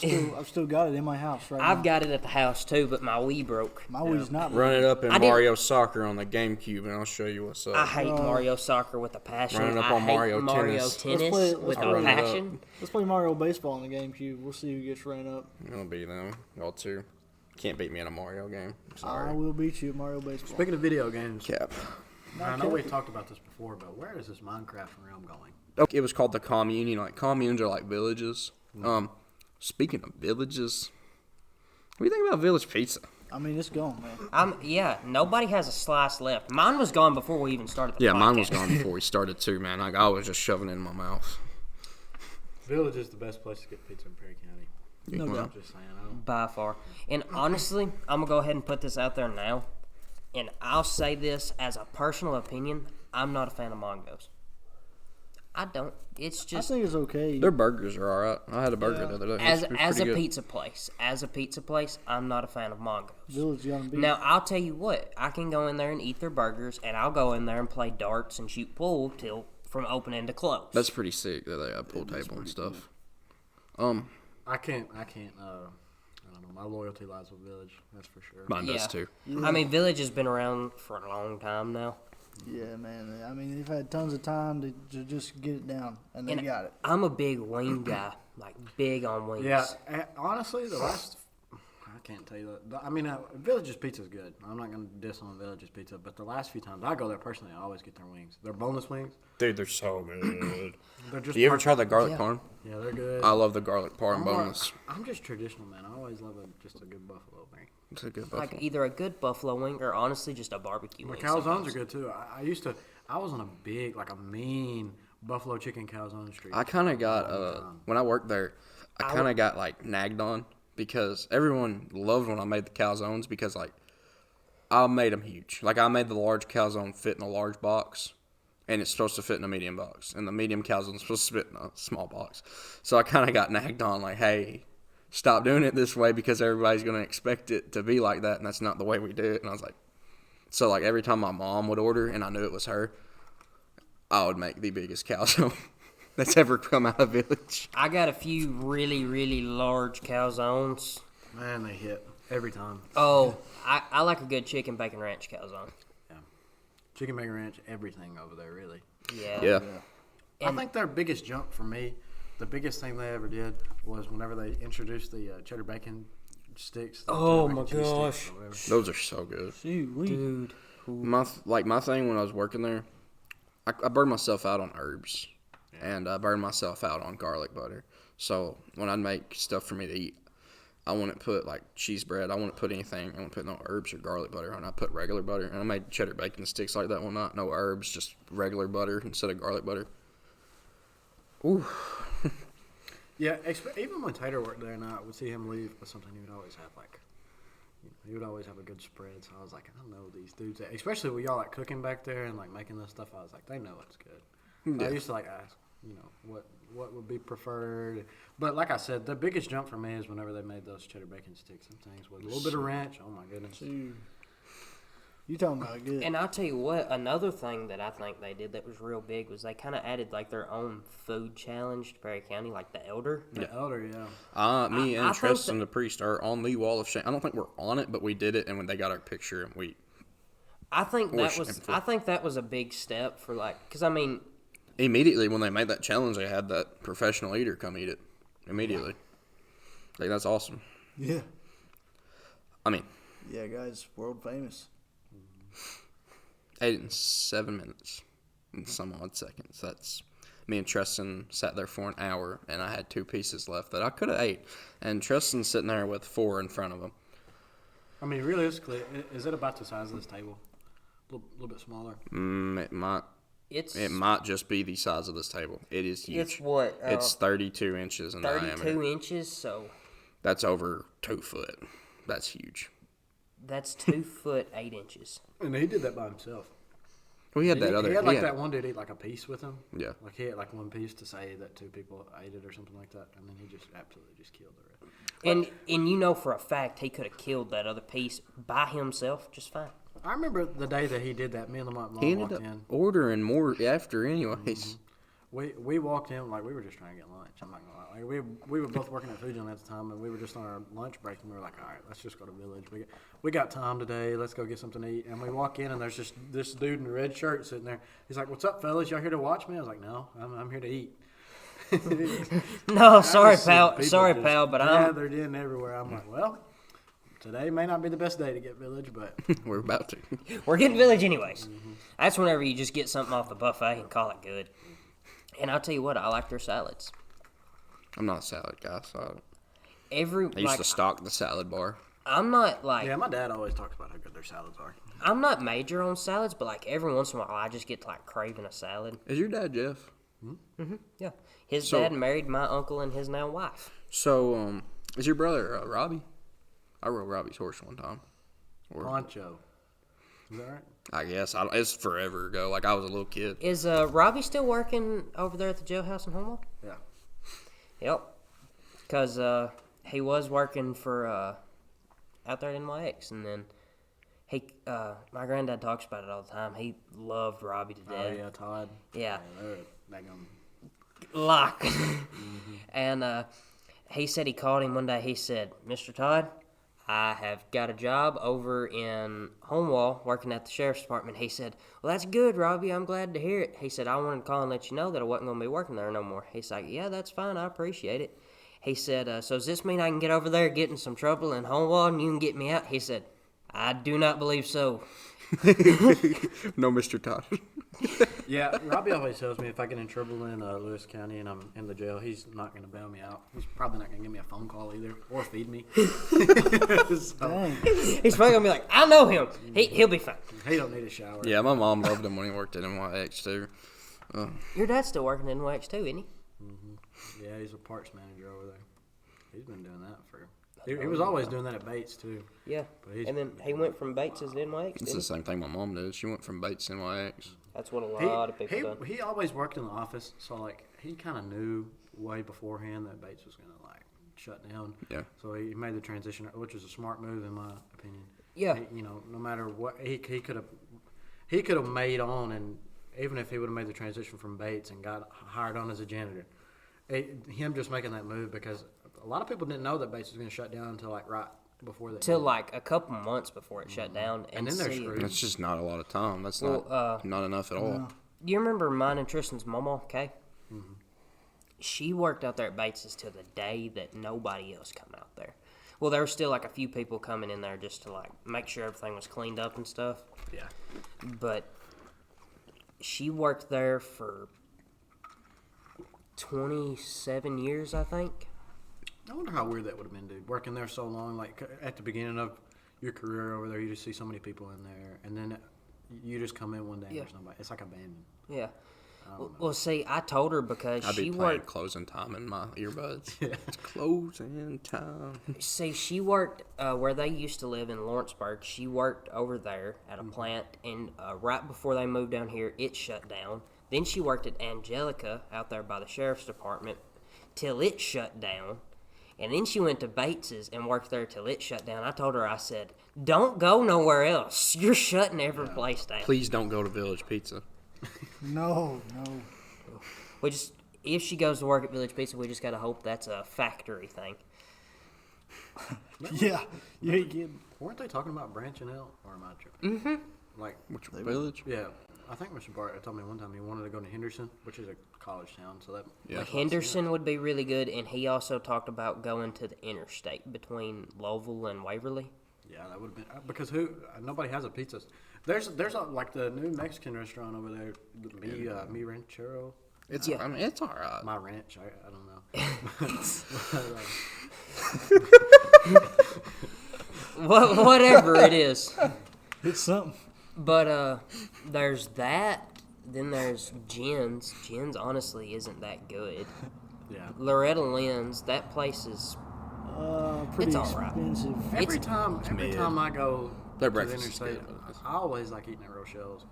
still got it in my house right I've now. got it at the house too, but my Wii broke. My Wii's not. Run it up in I did- Mario Soccer on the GameCube, and I'll show you what's up. I hate Mario Soccer with a passion. Running up I on hate Mario Mario Tennis. Tennis Let's play- with let's a play- passion. Let's play Mario Baseball on the GameCube. We'll see who gets ran up. It'll be them. Y'all two. Can't beat me in a Mario game. I Sorry. will beat you at Mario Baseball. Speaking of video games, Cap. I know we've talked about this before, but where is this Minecraft realm going? Okay, it was called the commune. You know, like communes are like villages. Speaking of villages, what do you think about Village Pizza? I mean, it's gone, man. Yeah, nobody has a slice left. Mine was gone before we even started the Yeah, podcast. mine was gone before we started too, man. Like I was just shoving it in my mouth. Village is the best place to get pizza in Perry County. No Well, doubt. Just saying. I don't. By far. And honestly, I'm going to go ahead and put this out there now. And I'll say this as a personal opinion. I'm not a fan of Mongos. I don't. It's I just think it's okay. Their burgers are alright. I had a burger the other day. as It was a pretty good. pizza place, I'm not a fan of Mongos. Village gonna be. Now, I'll tell you what. I can go in there and eat their burgers, and I'll go in there and play darts and shoot pool till from opening to close. That's pretty sick that they have pool table and stuff. I can't. I don't know. My loyalty lies with Village. That's for sure. Mine does too. I mean, Village has been around for a long time now. Yeah, man. I mean, they've had tons of time to just get it down, and they And got it. I'm a big wing guy, like big on wings. Yeah. Honestly, the last I can't tell you that. I mean, Village's Pizza is good. I'm not going to diss on Village's Pizza, but the last few times I go there personally, I always get their wings. Their boneless wings. Dude, they're so good. They're just. You ever try the garlic parm? Yeah, they're good. I love the garlic parm boneless. I'm just traditional, man. I always love just a good buffalo wing. It's a good Like buffalo. either a good buffalo wing or honestly just a barbecue The wing. calzones sometimes. are good too. I was on a big, like a mean buffalo chicken calzone streak. I kind of got when I worked there, I kind of got like nagged on because everyone loved when I made the calzones because like I made them huge. Like I made the large calzone fit in a large box, and it's supposed to fit in a medium box, and the medium calzone is supposed to fit in a small box. So I kind of got nagged on like, hey, stop doing it this way because everybody's gonna expect it to be like that, and that's not the way we do it. And I was like, so like every time my mom would order, and I knew it was her, I would make the biggest calzone that's ever come out of Village. I got a few really, really large calzones. Man, they hit every time. Oh, I like a good chicken bacon ranch calzone. Yeah. Chicken bacon ranch, everything over there, really. Yeah. Yeah. I think their biggest jump for me, the biggest thing they ever did was whenever they introduced the cheddar bacon sticks. the Oh, cheddar my bacon cheese gosh. sticks or whatever. Those are so good. Dude. My thing when I was working there, I burned myself out on herbs, and I burned myself out on garlic butter. So when I'd make stuff for me to eat, I wouldn't put like cheese bread. I wouldn't put anything. I wouldn't put no herbs or garlic butter on. I put regular butter, and I made cheddar bacon sticks like that one night. No herbs, just regular butter instead of garlic butter. Ooh. Yeah, even when Tater worked there and I would see him leave with something, he would always have like, he would always have a good spread. So I was like, I know these dudes, especially with y'all like cooking back there and like making this stuff. I was like, they know it's good. So I used to like ask, what would be preferred. But like I said, the biggest jump for me is whenever they made those cheddar bacon sticks and things with a little bit of ranch. Oh my goodness. Dude. You talking about good. And I'll tell you what, another thing that I think they did that was real big was they kind of added like their own food challenge to Perry County, like the Elder. The Elder, yeah. Me and I think Tristan, the priest, are on the wall of shame. I don't think we're on it, but we did it, and when they got our picture, and we I think that Or was shameful. I think that was a big step for like, because I mean, immediately when they made that challenge, they had that professional eater come eat it. Immediately, like that's awesome. Yeah. I mean, Yeah, guys, world famous. ate it in 7 minutes and some odd seconds. That's me and Tristan sat there for an hour, and I had 2 pieces left that I could have ate, and Tristan's sitting there with 4 in front of him. I mean, realistically, is it about the size of this table? A little bit smaller. It might just be the size of this table. It is huge. it's what It's 32 inches in 32 diameter. inches, so That's over 2 foot. That's huge. that's 2 foot 8 inches. And he did that by himself. We had that he other. had like yeah. that one dude eat like a piece with him. Yeah. Like he had like one piece to say that 2 people ate it or something like that, and then he just absolutely just killed the rest. And you know for a fact he could have killed that other piece by himself just fine. I remember the day that he did that. Me and Lamont He walked ended up in. ordering more after, anyways. We walked in like we were just trying to get lunch. I'm not gonna lie. Like, we were both working at Food Zone at the time, and we were just on our lunch break, and we were like, all right, let's just go to Village. We got time today. Let's go get something to eat. And we walk in, and there's just this dude in a red shirt sitting there. He's like, "What's up, fellas? Y'all here to watch me?" I was like, "No, I'm here to eat." No, sorry, I just see pal. people Sorry, just pal, but I'm gathered in everywhere. I'm like, well, today may not be the best day to get Village, but We're about to. we're getting Village anyways. That's whenever you just get something off the buffet and call it good. And I'll tell you what, I like their salads. I'm not a salad guy, so I used Like, to stock the salad bar. I'm not like yeah, my dad always talks about how good their salads are. I'm not major on salads, but like every once in a while I just get to like craving a salad. Is your dad Jeff? Yeah, his So- dad married my uncle and his now wife. So, is your brother Robbie? I rode Robbie's horse one time. Poncho. Is that right? I guess it's forever ago. Like I was a little kid. Is Robbie still working over there at the jailhouse in Homewell? Yeah. Yep, because he was working for out there at NYX, and then my granddad talks about it all the time. He loved Robbie to Oh death. yeah, Todd. Yeah. They're daggum. Lock. And he said he called him one day. He said, "Mr. Todd, I have got a job over in Homewall working at the sheriff's department." He said, "Well, that's good, Robbie. I'm glad to hear it." He said, "I wanted to call and let you know that I wasn't going to be working there no more." He's like, "Yeah, that's fine. I appreciate it." He said, so does this mean I can get over there, get in some trouble in Homewall, and you can get me out? He said, I do not believe so. No, Mr. Todd. Yeah, Robbie always tells me if I get in trouble in Lewis County and I'm in the jail, he's not going to bail me out. He's probably not going to give me a phone call either or feed me. Dang. He's probably going to be like, I know him. He'll be fine. He don't need a shower. Yeah, my mom loved him when he worked at NYX too. Your dad's still working in Wax too, isn't he? Yeah, he's a parts manager over there. He's been doing that for. He was always doing that at Bates too. Yeah. But he's- And then he went from Bates to NYX, It's didn't the he? same thing my mom did. She went from Bates to NYX. That's what a lot of people done. He always worked in the office, so like he kind of knew way beforehand that Bates was gonna like shut down. Yeah. So he made the transition, which was a smart move in my opinion. Yeah. No matter what he could have made on, and even if he would have made the transition from Bates and got hired on as a janitor, him just making that move because a lot of people didn't know that Bates was gonna shut down until like right before that. Till like a couple months before it shut down. And then they're see- screwed. That's just not a lot of time. That's Well, not enough at all. You remember mine and Tristan's mama, Kay? Mm-hmm. She worked out there at Bates's till the day that nobody else come out there. Well, there were still like a few people coming in there just to like make sure everything was cleaned up and stuff. Yeah. But she worked there for 27 years, I think. I wonder how weird that would have been, dude. Working there so long, like at the beginning of your career over there, you just see so many people in there, and then you just come in one day and there's nobody. It's like abandoned. Yeah. Well, see, I told her because I'd be she playing worked. closing time in my earbuds. It's closing time. See, she worked where they used to live in Lawrenceburg. She worked over there at a plant, and right before they moved down here, it shut down. Then she worked at Angelica out there by the sheriff's department till it shut down. And then she went to Bates's and worked there till it shut down. I told her, I said, don't go nowhere else. You're shutting every place down. Please don't go to Village Pizza. No. We just, if she goes to work at Village Pizza, we just got to hope that's a factory thing. Yeah. You ain't kidding. Weren't they talking about branching out, or am I tripping? Mm-hmm. Like, Which village? yeah, I think Mr. Bart told me one time he wanted to go to Henderson, which is a college town. So that Yeah. makes a lot of Henderson would be really good, and he also talked about going to the interstate between Louisville and Waverly. sense. Yeah, that would have been because nobody has a pizza. There's like the new Mexican restaurant over there, Mi Ranchero. It's. Yeah. I mean, it's all right. My ranch, I don't know. Whatever it is. It's something. But there's that. Then there's Jen's. Jen's honestly isn't that good. Yeah. Loretta Lynn's, that place is. Pretty It's all right. expensive. Every time mid. I go Their to the breakfast is interstate, good. I always like eating at Rochelle's.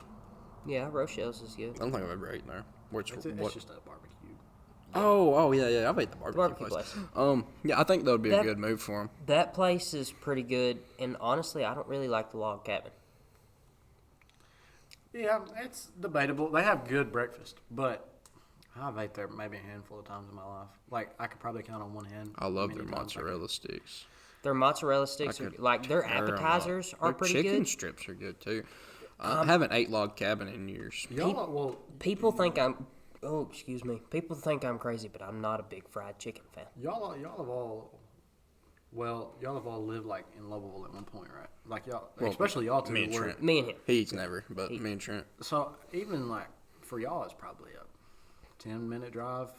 Yeah, Rochelle's is good. I don't think I've ever eaten there. Which It's what? just a barbecue. Oh, yeah. I've ate the barbecue, Barbecue place. place. Yeah, I think that would be a That- good move for him. That place is pretty good, and honestly, I don't really like the log cabin. Yeah, it's debatable. They have good breakfast, but I've ate there maybe a handful of times in my life. Like, I could probably count on one hand. I love how their many times I mozzarella sticks. Their mozzarella sticks are could like their tear 'em up. appetizers are Their pretty chicken good. strips are good too. I haven't ate log cabin in years. could. Well, People think I'm. Oh, excuse me. People think I'm crazy, but I'm not a big fried chicken fan. y'all have all lived like in Lovable at one point, right? Like y'all, Well, especially y'all two. me and were- Trent. Me and him. He's never, but me and Trent. So even like for y'all, it's probably a 10-minute drive,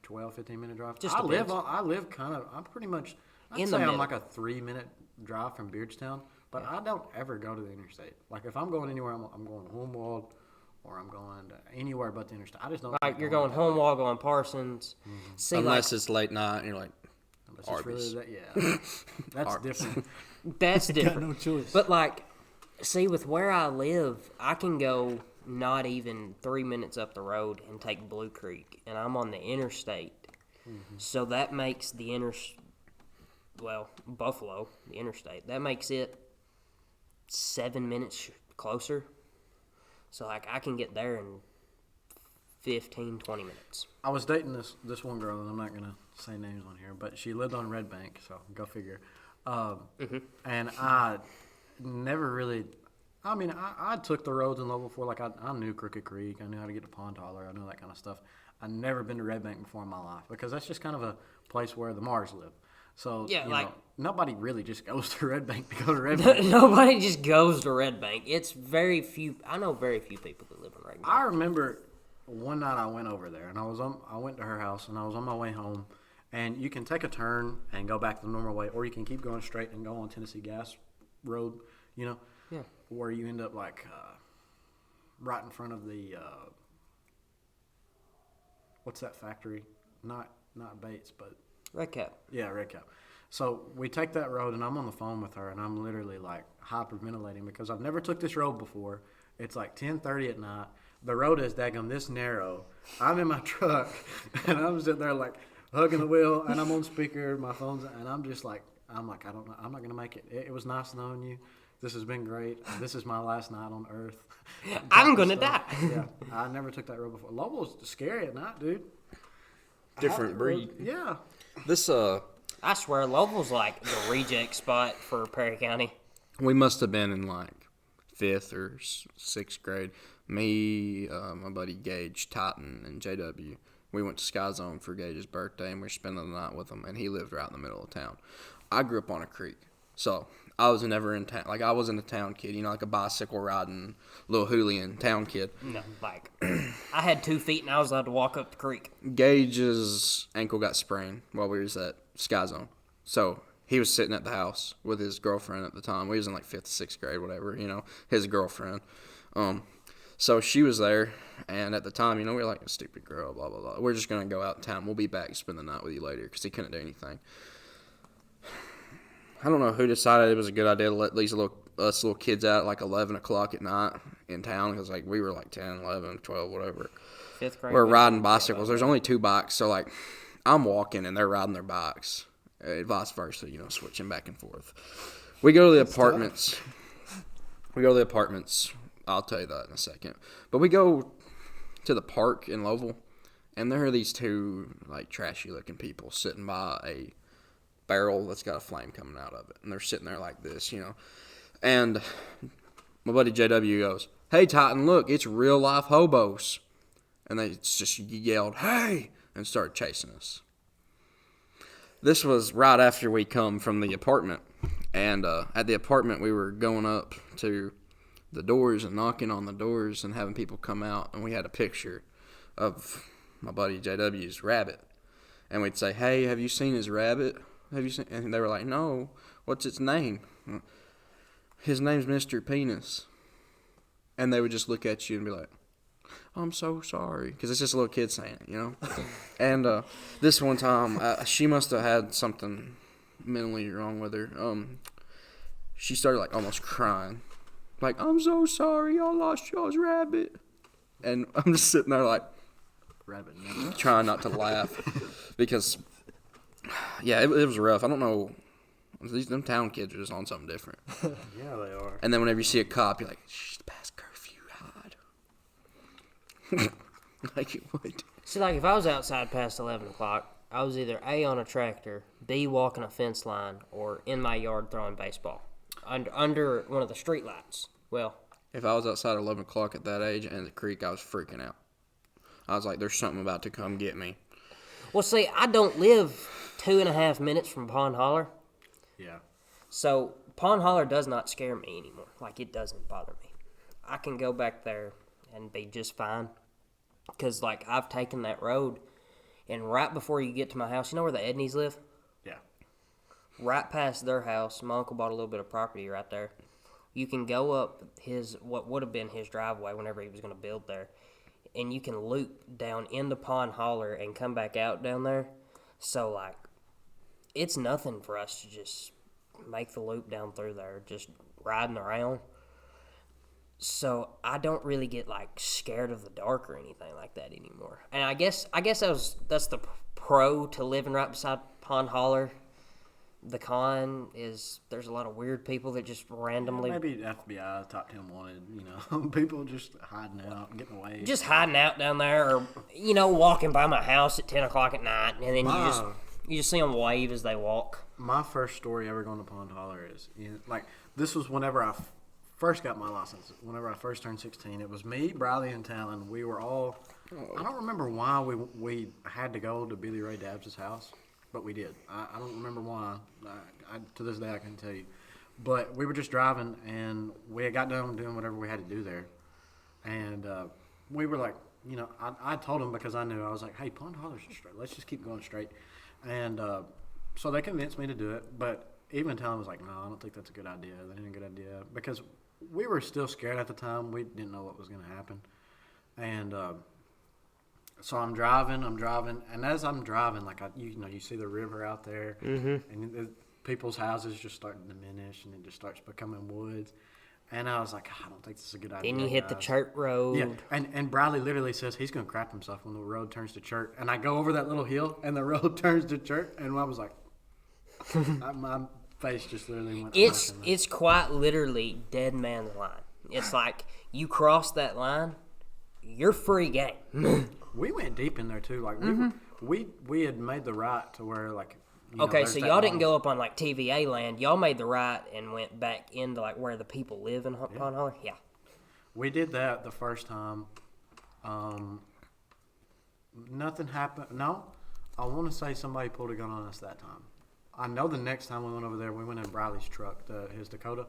12, 15-minute drive. Just I depends. live kind of. I'm pretty much. I'd In say the I'm middle. like a 3-minute drive from Beardstown, but I don't ever go to the interstate. Like if I'm going anywhere, I'm going to Homewald, or I'm going to anywhere but the interstate. I just don't. Like like you're going that home way. while going Parsons. See, Unless it's late night and you're like, Unless it's Arby's. really yeah, that's Arby's. different. that's Got different. no choice. But like, see, with where I live, I can go not even 3 minutes up the road and take Blue Creek, and I'm on the interstate. So that makes the Buffalo, the interstate, that makes it 7 minutes closer. So like I can get there in 15, 20 minutes. I was dating this one girl, and I'm not gonna say names on here, but she lived on Red Bank, so go figure. And I never really, I mean, I took the roads in Level 4. Like, I knew Crooked Creek. I knew how to get to Pond Holler. I knew that kind of stuff. I'd never been to Red Bank before in my life because that's just kind of a place where the Mars live. So, Yeah, you like- know, nobody really just goes to Red Bank to go to Red Bank. Nobody just goes to Red Bank. It's very few. I know very few people that live in Red Bank. I remember one night I went over there, and I went to her house, and I was on my way home. And you can take a turn and go back the normal way, or you can keep going straight and go on Tennessee Gas Road, you know, Yeah. where you end up like right in front of the what's that factory? Not Bates, but Red Cap. yeah, Red Cap. So we take that road, and I'm on the phone with her, and I'm literally like hyperventilating because I've never took this road before. It's like 10:30 at night. The road is daggum this narrow. I'm in my truck, and I'm sitting there like hugging the wheel, and I'm on speaker, my phone's, and I'm like, I don't know, I'm not gonna make it. It was nice knowing you. This has been great. This is my last night on Earth. I'm gonna die. Yeah, I never took that road before. Louisville's scary at night, dude. Different breed. Yeah. This I swear, Louisville's like the reject spot for Perry County. we must have been in like 5th or 6th grade. Me, my buddy Gage, Titan, and JW. We went to Sky Zone for Gage's birthday, and we were spending the night with him, and he lived right in the middle of town. I grew up on a creek, so I was never in town. Like, I wasn't a town kid, you know, like a bicycle riding, little hooligan town kid. No, like I had 2 feet and I was allowed to walk up the creek. Gage's ankle got sprained while we was at Sky Zone, so he was sitting at the house with his girlfriend at the time. We was in like 5th, 6th grade, whatever, you know, his girlfriend. So she was there, and at the time, you know, we were like, a stupid girl, blah, blah, blah. We're just going to go out in town. We'll be back and spend the night with you later, because he couldn't do anything. I don't know who decided it was a good idea to let these little kids out at like 11 o'clock at night in town, because like we were like 10, 11, 12, whatever. 5th grade. We're riding bicycles. There's only 2 bikes, so like I'm walking and they're riding their bikes. Vice versa, you know, switching back and forth. We go to the apartments. I'll tell you that in a second. But we go to the park in Louisville, and there are these 2 like trashy-looking people sitting by a barrel that's got a flame coming out of it, and they're sitting there like this, you know. And my buddy JW goes, "Hey Titan, look, it's real life hobos," and they just yelled, "Hey!" and started chasing us. This was right after we come from the apartment, and at the apartment we were going up to the doors and knocking on the doors and having people come out, and we had a picture of my buddy JW's rabbit, and we'd say, "Hey, have you seen his rabbit? Have you seen?" And they were like, "No, what's its name?" "His name's Mr. Penis." And they would just look at you and be like, "I'm so sorry," because it's just a little kid saying it, you know. And this one time, she must have had something mentally wrong with her. She started like almost crying. Like, "I'm so sorry, I lost y'all's rabbit." And I'm just sitting there like, Rabbit. trying not to laugh because, yeah, it was rough. I don't know. Them town kids are just on something different. Yeah, they are. And then whenever you see a cop, you're like, "Shh, past curfew, hide." Like it would. See, like if I was outside past 11 o'clock, I was either A, on a tractor, B, walking a fence line, or in my yard throwing baseball under one of the street lights. Well, If I was outside at 11 o'clock at that age and the creek, I was freaking out. I was like, "There's something about to come get me." well, see, I don't live 2.5 minutes from Pond Holler, Yeah. so Pond Holler does not scare me anymore. Like, it doesn't bother me. I can go back there and be just fine. Because, like, I've taken that road, and right before you get to my house, you know where the Edneys live? Yeah. Right past their house, my uncle bought a little bit of property right there. You can go up what would have been his driveway whenever he was going to build there, and you can loop down into Pond Holler and come back out down there. So, like, it's nothing for us to just make the loop down through there, just riding around. So I don't really get like scared of the dark or anything like that anymore. And I guess that's the pro to living right beside Pond Holler. The con is there's a lot of weird people that just randomly Maybe FBI top 10 wanted, you know, people just hiding out and getting away. just hiding out down there, or walking by my house at 10 o'clock at night, and then you just see them wave as they walk. My first story ever going to Pond Holler is, like, this was whenever I first got my license, whenever I first turned 16, it was me, Bradley, and Talon. We were all. I don't remember why we had to go to Billy Ray Dabbs' house, but we did. I don't remember why. To this day, I can tell you. But we were just driving, and we had got done doing whatever we had to do there. And we were like, I told them because I knew. I was like, hey, Pond Holler's straight. Let's just keep going straight. And so they convinced me to do it. But even Talon was like, no, I don't think that's a good idea. That ain't a good idea. Because we were still scared at the time. We didn't know what was going to happen. And so I'm driving. And as I'm driving, like, you see the river out there. Mm-hmm. And people's houses just start to diminish, and it just starts becoming woods. And I was like, I don't think this is a good idea. Then you hit the church road. Yeah, and Bradley literally says he's going to crap himself when the road turns to church. And I go over that little hill, and the road turns to church, and I was like, my face just literally went. It's quite literally dead man's line. It's like you cross that line, you're free game. We went deep in there too. Like we had made the right to where like. Okay, so y'all didn't go up on, like, TVA land. Y'all made the right and went back into, like, where the people live in Pond Holler? Yeah. We did that the first time. Nothing happened. No, I want to say somebody pulled a gun on us that time. I know the next time we went over there, we went in Briley's truck, his Dakota,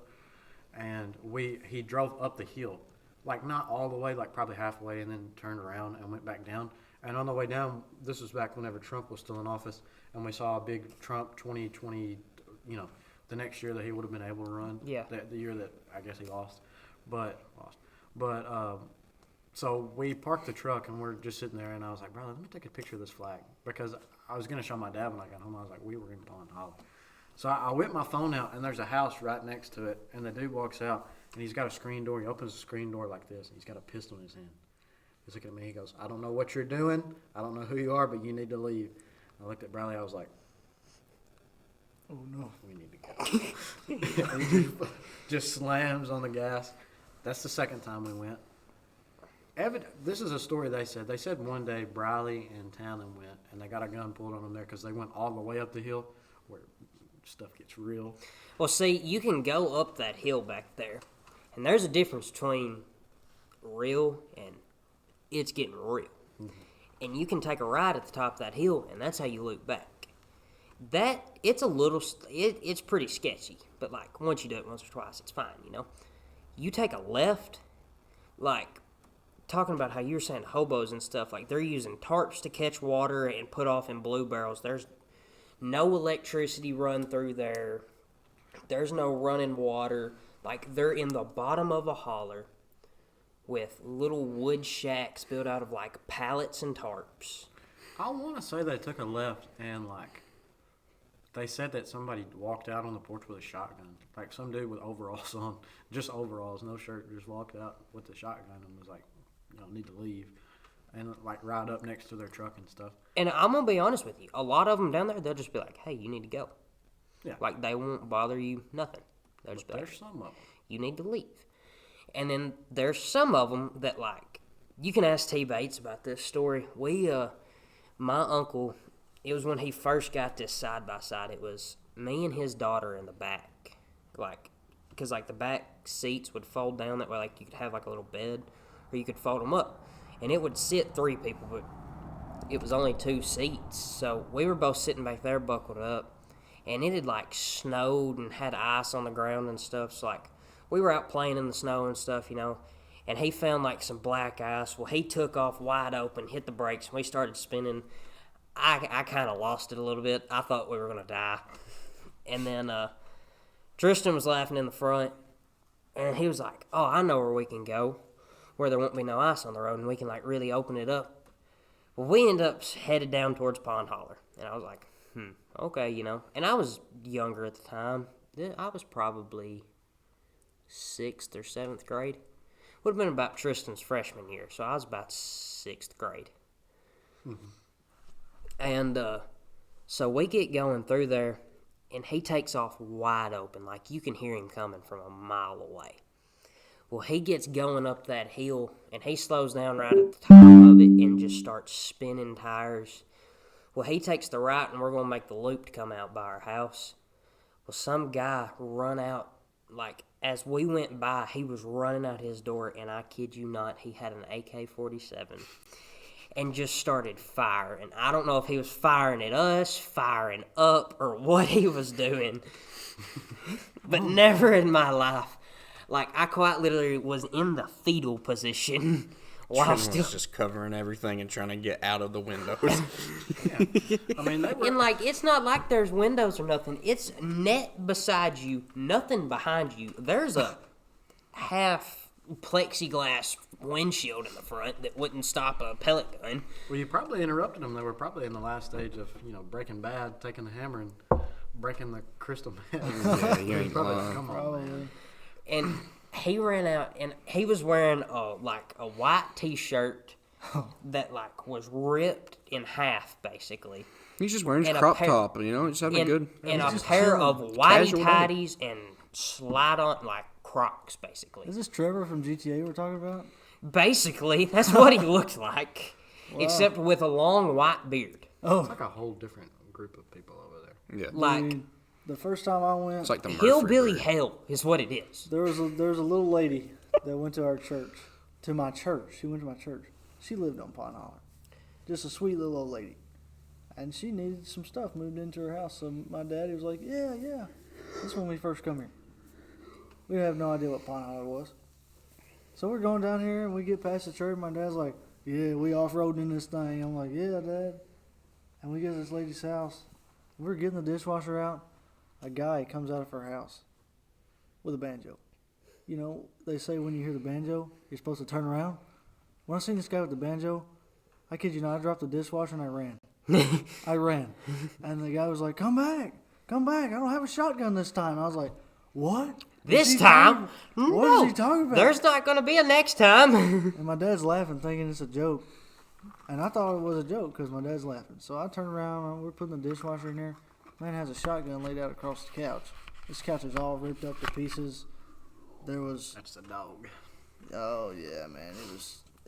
and he drove up the hill. Like, not all the way, like probably halfway, and then turned around and went back down. And on the way down, this was back whenever Trump was still in office, and we saw a big Trump 2020, the next year that he would have been able to run. Yeah. The year that I guess he lost. So we parked the truck, and we're just sitting there, and I was like, brother, let me take a picture of this flag. Because I was going to show my dad when I got home. I was like, we were in Pond Holler. So I whipped my phone out, and there's a house right next to it, and the dude walks out, and he's got a screen door. He opens the screen door like this, and he's got a pistol in his hand. He's looking at me. He goes, I don't know what you're doing. I don't know who you are, but you need to leave. I looked at Bradley. I was like, Oh, no. we need to go. And he just slams on the gas. That's the second time we went. This is a story they said. They said one day Briley and Townend went, and they got a gun pulled on them there because they went all the way up the hill where stuff gets real. Well, see, you can go up that hill back there, and there's a difference between real and it's getting real. Mm-hmm. And you can take a ride at the top of that hill, and that's how you loop back. It's pretty sketchy, but like once you do it once or twice, it's fine, You take a left, like talking about how you were saying hobos and stuff, like they're using tarps to catch water and put off in blue barrels. There's no electricity run through there. There's no running water. Like they're in the bottom of a holler with little wood shacks built out of like pallets and tarps. I want to say they took a left and like they said that somebody walked out on the porch with a shotgun. Like some dude with overalls on, just overalls, no shirt, just walked out with the shotgun and was like, need to leave. And like ride up next to their truck and stuff. And I'm going to be honest with you. A lot of them down there, they'll just be like, hey, you need to go. Yeah. Like they won't bother you, nothing. They'll just be like, there's some of them. You need to leave. And then there's some of them that, like, you can ask T. Bates about this story. My uncle, it was when he first got this side-by-side. It was me and his daughter in the back. Like, because, like, the back seats would fold down that way. Like, you could have, like, a little bed, or you could fold them up. And it would sit 3 people, but it was only 2 seats. So we were both sitting back there buckled up. And it had, like, snowed and had ice on the ground and stuff. So, like, we were out playing in the snow and stuff, and he found like some black ice. Well, he took off wide open, hit the brakes, and we started spinning. I kind of lost it a little bit. I thought we were going to die. And then Tristan was laughing in the front, and he was like, oh, I know where we can go, where there won't be no ice on the road, and we can like really open it up. Well, we ended up headed down towards Pond Holler, and I was like, okay, And I was younger at the time. I was probably 6th or 7th grade. Would have been about Tristan's freshman year, so I was about 6th grade. Mm-hmm. And so we get going through there, and he takes off wide open, like you can hear him coming from a mile away. Well, he gets going up that hill, and he slows down right at the top of it and just starts spinning tires. Well, he takes the right, and we're going to make the loop to come out by our house. Well, some guy run out, like, as we went by, he was running out his door, and I kid you not, he had an AK-47 and just started firing. I don't know if he was firing at us, firing up, or what he was doing. But never in my life. Like, I quite literally was in the fetal position while Trin still... was just covering everything and trying to get out of the windows. I mean, they were. And, like, it's not like there's windows or nothing. It's net beside you, nothing behind you. There's a half plexiglass windshield in the front that wouldn't stop a pellet gun. Well, you probably interrupted them. They were probably in the last stage of, Breaking Bad, taking the hammer and breaking the crystal meth. Yeah, you ain't Probably, lying. come on, Probably. man. And he ran out, and he was wearing a white T-shirt that was ripped in half, basically, He's just wearing his And a crop pair- top, just having a good. and a just pair chilling. of whitey Casual day. tighties and slide on Crocs, basically. Is this Trevor from GTA we're talking about? Basically, that's what he looked like, except with a long white beard. Oh, It's like a whole different group of people over there. Yeah, Like dude, the first time I went, it's like the Murphy hillbilly bird. hell is what it is. there was a little lady that went to our church, to my church. She went to my church. She lived on Pine Holler. Just a sweet little old lady. And she needed some stuff moved into her house. So my daddy was like, yeah. This is when we first come here. We have no idea what Pine Holler was. So we're going down here and we get past the church. My dad's like, yeah, we off-roading in this thing. I'm like, yeah, Dad. And we get to this lady's house. We're getting the dishwasher out. A guy comes out of her house with a banjo. They say when you hear the banjo, you're supposed to turn around. When I seen this guy with the banjo, I kid you not, I dropped the dishwasher and I ran. I ran. And the guy was like, come back. I don't have a shotgun this time. I was like, what? This time? What is he talking about? There's not going to be a next time. And my dad's laughing, thinking it's a joke. And I thought it was a joke because my dad's laughing. So I turn around, and we're putting the dishwasher in there. Man has a shotgun laid out across the couch. This couch is all ripped up to pieces. There was, That's the dog. oh yeah, man,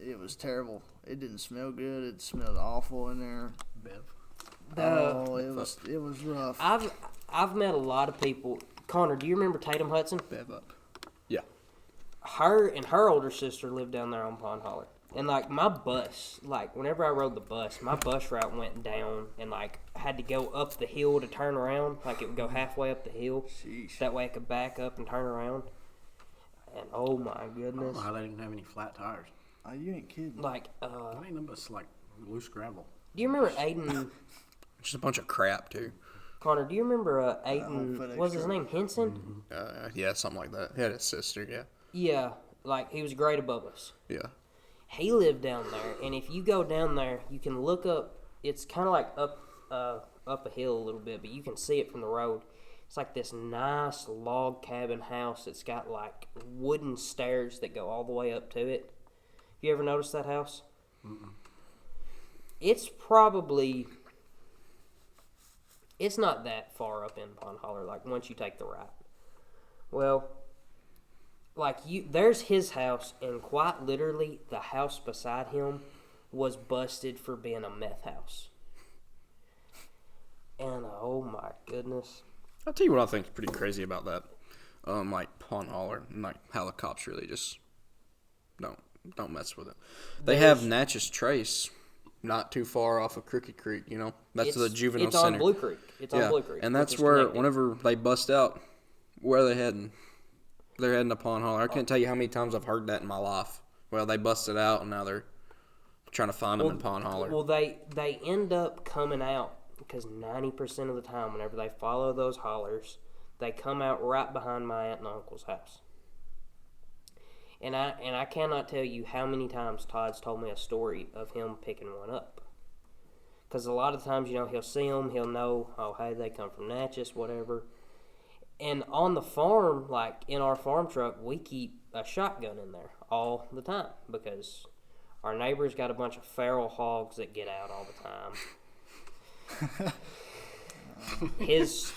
it was terrible. It didn't smell good. It smelled awful in there. Bev. Oh, it was rough. I've met a lot of people. Connor, do you remember Tatum Hudson? Bev up. Yeah. Her and her older sister lived down there on Pond Holler. And, my bus, whenever I rode the bus, my bus route went down and, had to go up the hill to turn around. It would go halfway up the hill. Sheesh. That way I could back up and turn around. And, oh, my I don't goodness. know how they didn't have any flat tires. Oh, you ain't kidding. That ain't nothing but loose gravel. Do you remember Aiden, Just a bunch of crap too. Connor, do you remember Aiden, FedEx what was his truck. name, Henson? Yeah, something like that. He had a sister. Yeah. Yeah, he was grade above us. Yeah. He lived down there, and if you go down there, you can look up. It's kind of up a hill a little bit, but you can see it from the road. It's this nice log cabin house that's got wooden stairs that go all the way up to it. You ever noticed that house? Mm-mm. It's not that far up in Pond Holler. Once you take the right. Well. There's his house, and quite literally, the house beside him was busted for being a meth house. And oh my goodness. I'll tell you what I think is pretty crazy about that. Pond Holler, and how the cops really just don't mess with it. They have Natchez Trace, not too far off of Crooked Creek. That's the juvenile it's center. on Blue Creek. It's on Blue Creek. And which that's is where connected. whenever they bust out, where are they heading? They're heading to Pond Holler. I can't tell you how many times I've heard that in my life. Well, they busted out, and now they're trying to find them in Pond Holler. Well, they end up coming out because 90% of the time, whenever they follow those hollers, they come out right behind my aunt and uncle's house. And I cannot tell you how many times Todd's told me a story of him picking one up. Because a lot of times, he'll see them, he'll know, oh, hey, they come from Natchez, whatever. And on the farm, in our farm truck, we keep a shotgun in there all the time because our neighbor's got a bunch of feral hogs that get out all the time. His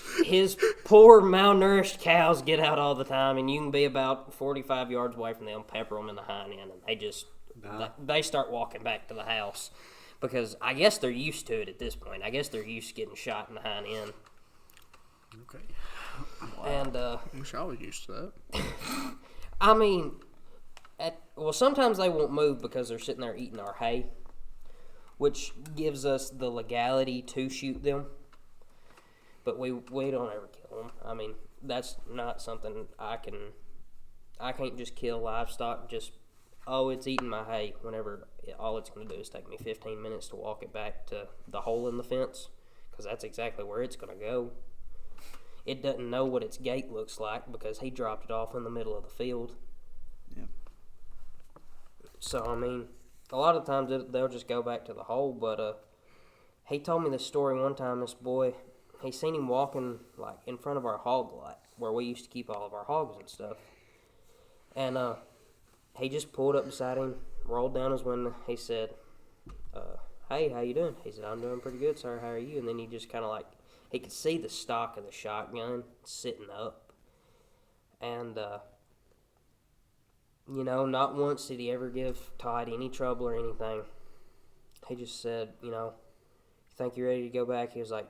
poor malnourished cows get out all the time, and you can be about 45 yards away from them, pepper them in the hind end, and they just they start walking back to the house because I guess they're used to it at this point. I guess they're used to getting shot in the hind end. Okay. And Wish I was used to that. I mean, sometimes they won't move because they're sitting there eating our hay, which gives us the legality to shoot them. But we don't ever kill them. I mean, that's not something I can't just kill livestock. Just it's eating my hay. Whenever all it's going to do is take me 15 minutes to walk it back to the hole in the fence, because that's exactly where it's going to go. It doesn't know what its gate looks like because he dropped it off in the middle of the field. Yep. So, I mean, a lot of times they'll just go back to the hole. But he told me this story one time. This boy, he seen him walking like in front of our hog lot where we used to keep all of our hogs and stuff. And he just pulled up beside him, rolled down his window. He said, "Hey, how you doing?" He said, "I'm doing pretty good, sir. How are you?" And then he just kind of like, he could see the stock of the shotgun sitting up. And, not once did he ever give Todd any trouble or anything. He just said, "You think you're ready to go back?" He was like,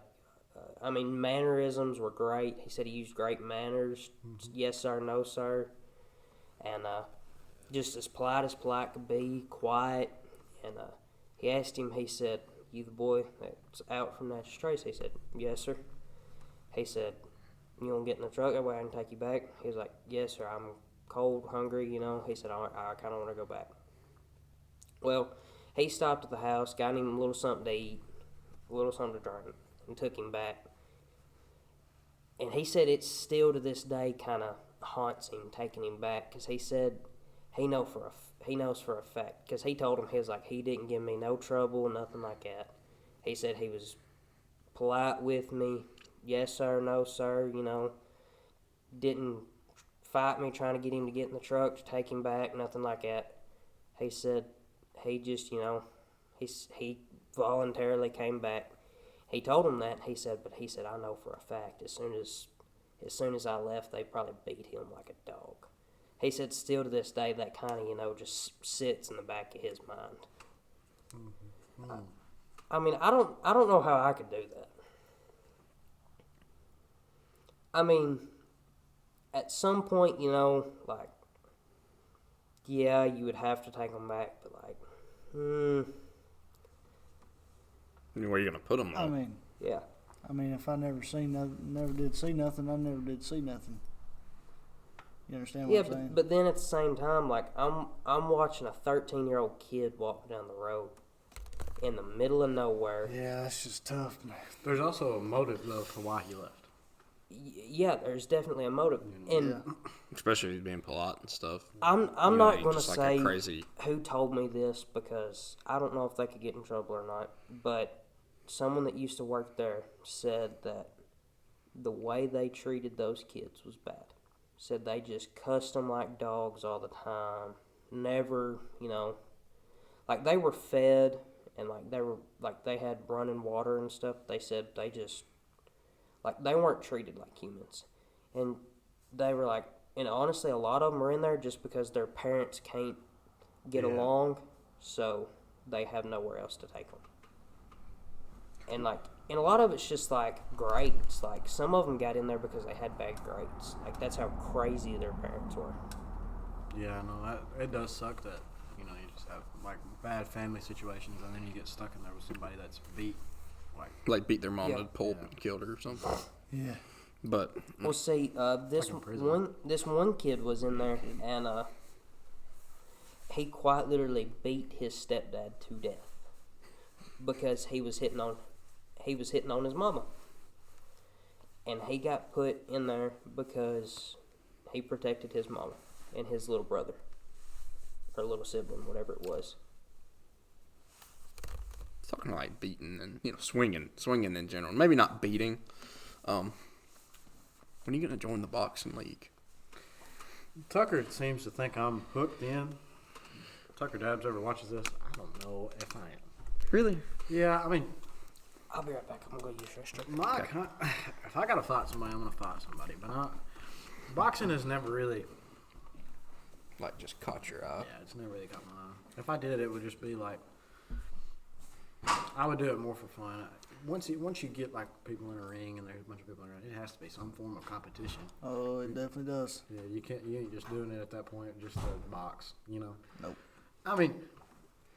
mannerisms were great. He said he used great manners. Mm-hmm. Yes, sir, no, sir. And just as polite could be, quiet. And he asked him, he said, "You the boy that's out from Natchez Trace?" He said, "Yes, sir." He said, "You want to get in the truck? That way I can take you back?" He was like, "Yes, sir. I'm cold, hungry, He said, I kind of want to go back." Well, he stopped at the house, got him a little something to eat, a little something to drink, and took him back. And he said it still to this day kind of haunts him, taking him back, because he said he knows for a fact, because he told him, he was like, he didn't give me no trouble, nothing like that. He said he was polite with me, yes sir, no sir, didn't fight me trying to get him to get in the truck to take him back, nothing like that. He said he just, he voluntarily came back. He told him that. He said, I know for a fact as soon as I left, they probably beat him like a dog. He said still to this day that kind of, just sits in the back of his mind. Mm-hmm. I don't know how I could do that. At some point, yeah, you would have to take them back, but where are you going to put them, though? Yeah. If I never did see nothing, I never did see nothing. You understand what I'm saying? But then at the same time, I'm watching a 13-year-old kid walk down the road in the middle of nowhere. Yeah, that's just tough, man. There's also a motive, though, for why he left. Yeah, there's definitely a motive. And especially if he's being polite and stuff. I'm not going to say crazy... who told me this, because I don't know if they could get in trouble or not, but someone that used to work there said that the way they treated those kids was bad. Said they just cussed them like dogs all the time. Never, they were fed and they had running water and stuff. They said they just, they weren't treated like humans. And they were and honestly, a lot of them are in there just because their parents can't get along, so they have nowhere else to take them. And and a lot of it's just grades. Some of them got in there because they had bad grades. That's how crazy their parents were. Yeah, no, it does suck that you just have bad family situations, and then you get stuck in there with somebody that's beat, beat their mom to the pulp and killed her or something. Yeah. But see, this one kid was in there, and he quite literally beat his stepdad to death because he was hitting on his mama. And he got put in there because he protected his mama and his little brother or little sibling, whatever it was. Talking beating and swinging in general. Maybe not beating. When are you gonna join the boxing league? Tucker seems to think I'm hooked in. Tucker Dabbs ever watches this? I don't know if I am. Really? Yeah, I'll be right back. I'm going to use your restroom. If I got to fight somebody, I'm going to fight somebody. But boxing has never really... just caught your eye. Yeah, it's never really caught my eye. If I did, it would just be I would do it more for fun. Once you get like people in a ring and there's a bunch of people in a ring, it has to be some form of competition. Oh, it definitely does. Yeah, you ain't just doing it at that point just to box, Nope. I mean,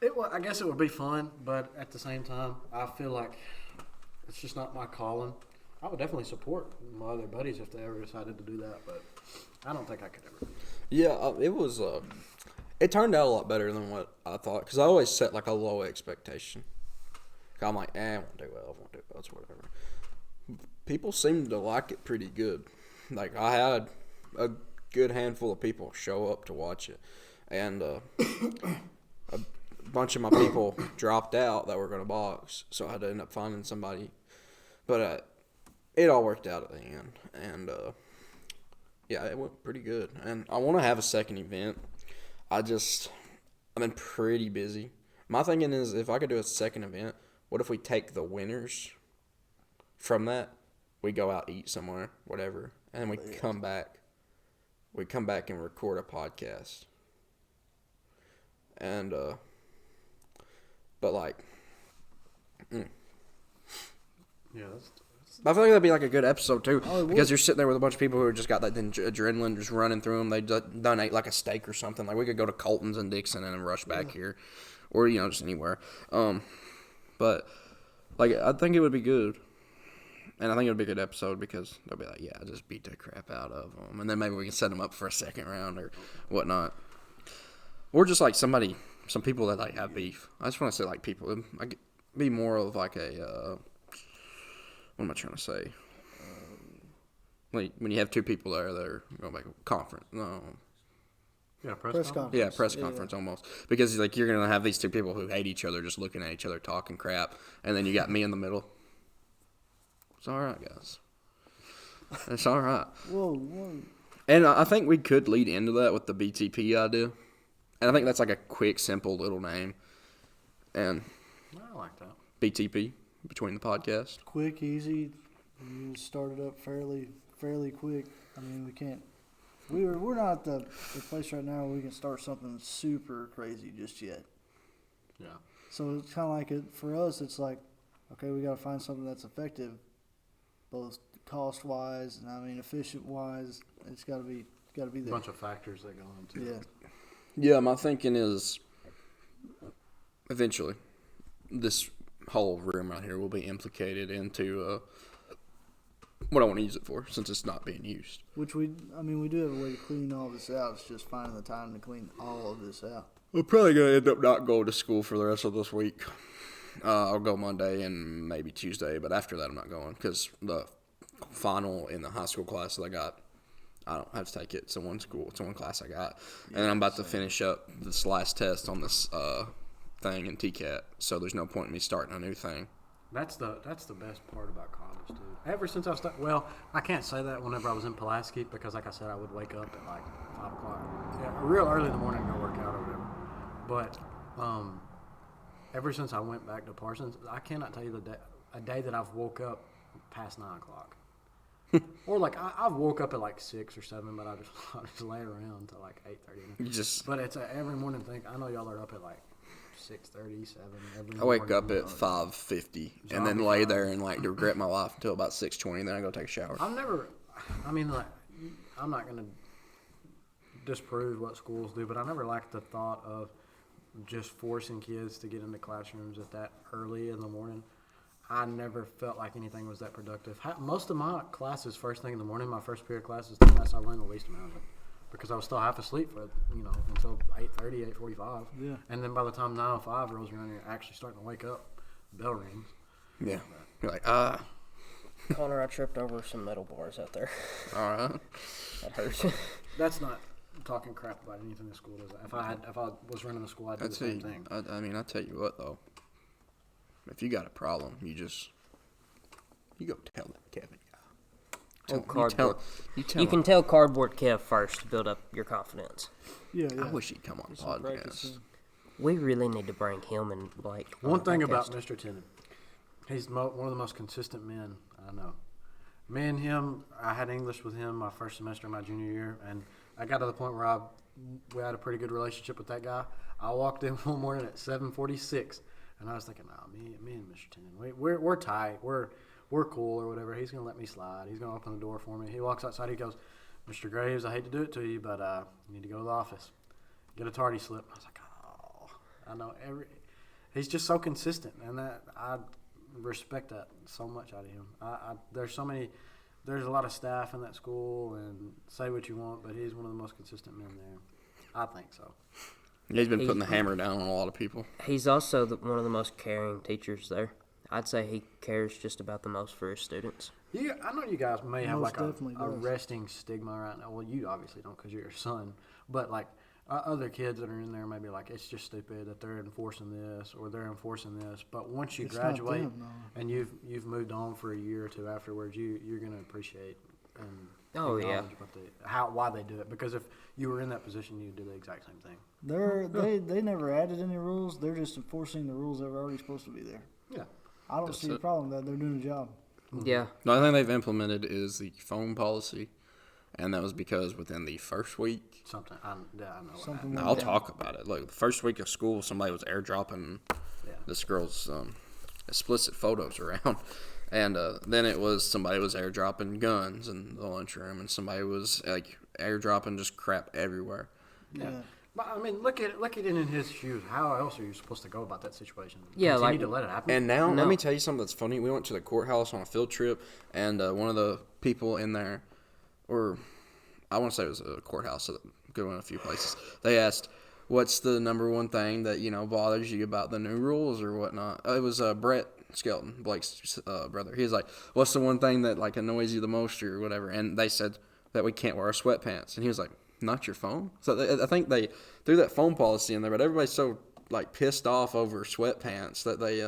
I guess it would be fun, but at the same time, I feel like it's just not my calling. I would definitely support my other buddies if they ever decided to do that, but I don't think I could ever. Yeah, it was. It turned out a lot better than what I thought because I always set like a low expectation. I'm like, I won't do well. It's whatever. People seemed to like it pretty good. Like I had a good handful of people show up to watch it, and a bunch of my people dropped out that were going to box, so I had to end up finding somebody. But it all worked out at the end, and yeah, it went pretty good. And I want to have a second event. I've been pretty busy. My thinking is if I could do a second event, what if we take the winners from that, we go out, eat somewhere, whatever, and then we come back. We come back and record a podcast. And, but like, Yeah, that's I feel like that'd be like a good episode too, Oh, it would. because you're sitting there with a bunch of people who just got that adrenaline just running through them. They done ate like a steak or something. Like we could go to Colton's and Dixon and then rush back here, or just anywhere. But like I think it would be good, and I think it would be a good episode because they'll be like, yeah, I just beat the crap out of them, and then maybe we can set them up for a second round or whatnot, or just like some people that like have beef. I just want to say like people. Like be more of like a. What am I trying to say? Like when you have two people there that are going to make a conference. No. yeah, Press conference. Yeah, press conference almost. Because like you're going to have these two people who hate each other just looking at each other talking crap. And then you got me in the middle. It's all right, guys. It's all right. Whoa. And I think we could lead into that with the BTP idea. And I think that's like a quick, simple little name. And I like that. BTP, between the podcast. Quick, easy. You started up fairly quick. I mean, we can't. We're not at the place right now where we can start something super crazy just yet. Yeah. So it's kind of like for us. It's like, okay, we got to find something that's effective, both cost wise and I mean efficient wise. It's got to be there. A bunch of factors that go into it. Yeah, my thinking is eventually this whole room right here will be implicated into what I want to use it for since it's not being used. Which we do have a way to clean all this out. It's just finding the time to clean all of this out. We're probably going to end up not going to school for the rest of this week. I'll go Monday and maybe Tuesday, but after that I'm not going because the final in the high school class that I got, I don't have to take it. It's the one class I got. And then I'm about to finish up this last test on this thing in TCAT, so there's no point in me starting a new thing. That's the best part about college, dude. Ever since I started, I can't say that whenever I was in Pulaski because, like I said, I would wake up at like 5 o'clock, real early in the morning to go work out or whatever. But ever since I went back to Parsons, I cannot tell you a day that I've woke up past 9 o'clock. Or like I've woke up at like 6 or 7, but I just lay around until like 8:30. But it's every morning thing. I know y'all are up at like 6:30, 7 every morning. I wake up at 5:50 and then lay there and like regret my life until about 6:20. Then I go take a shower. I'm not gonna disprove what schools do, but I never liked the thought of just forcing kids to get into classrooms at that early in the morning. I never felt like anything was that productive. Most of my classes, first thing in the morning, my first period class is the class I learned the least amount of, because I was still half asleep for until 8:30, 8:45. Yeah. And then by the time 9:05 rolls around, you're actually starting to wake up. Bell rings. Yeah. You're like, Connor, I tripped over some metal bars out there. all right. That hurts. That's not talking crap about anything the school does. If I was running the school, I'd do the same thing. I tell you what though. If you got a problem, you go tell that Kevin guy. Cardboard. You You can tell Cardboard Kev first to build up your confidence. Yeah. I wish he'd come on the podcast. We really need to bring him and Blake. One thing about Mr. Tennant, he's one of the most consistent men I know. Me and him, I had English with him my first semester of my junior year, and I got to the point where we had a pretty good relationship with that guy. I walked in one morning at 7:46, And I was thinking, nah, me and Mr. Tennant, we're tight. We're cool or whatever. He's going to let me slide. He's going to open the door for me. He walks outside. He goes, Mr. Graves, I hate to do it to you, but you need to go to the office. Get a tardy slip. I was like, oh, I know he's just so consistent, and that I respect that so much out of him. There's a lot of staff in that school, and say what you want, but he's one of the most consistent men there. I think so. He's been putting the hammer down on a lot of people. He's also one of the most caring teachers there. I'd say he cares just about the most for his students. Yeah, I know you guys may have Most like definitely a does. resting stigma right now. Well, you obviously don't because you're your son, but like other kids that are in there maybe like it's just stupid that they're enforcing this or they're enforcing this. But once you It's not graduate them, no. and you've moved on for a year or two afterwards, you're gonna appreciate and Oh, yeah. acknowledge why they do it. Because if you were in that position, you'd do the exact same thing. They never added any rules. They're just enforcing the rules that were already supposed to be there. Yeah. I don't That's see a it. problem with that. They're doing a job. Yeah. The only thing they've implemented is the phone policy, and that was because within the first week, Something. I know what Something happened. like I'll that. talk about it. Like the first week of school, somebody was airdropping Yeah. this girl's explicit photos around, and then it was somebody was airdropping guns in the lunchroom, and somebody was like airdropping just crap everywhere. Yeah. But I mean, look at it in his shoes. How else are you supposed to go about that situation? Yeah, Continue like- to let it happen. And now, No. let me tell you something that's funny. We went to the courthouse on a field trip, and one of the people in there, or I want to say it was a courthouse, so go in a few places. They asked, "What's the number one thing that bothers you about the new rules or whatnot?" It was Brett Skelton, Blake's brother. He was like, "What's the one thing that like annoys you the most or whatever?" And they said that we can't wear our sweatpants, and he was like, "Not your phone." So I think they threw that phone policy in there, but everybody's so like pissed off over sweatpants that they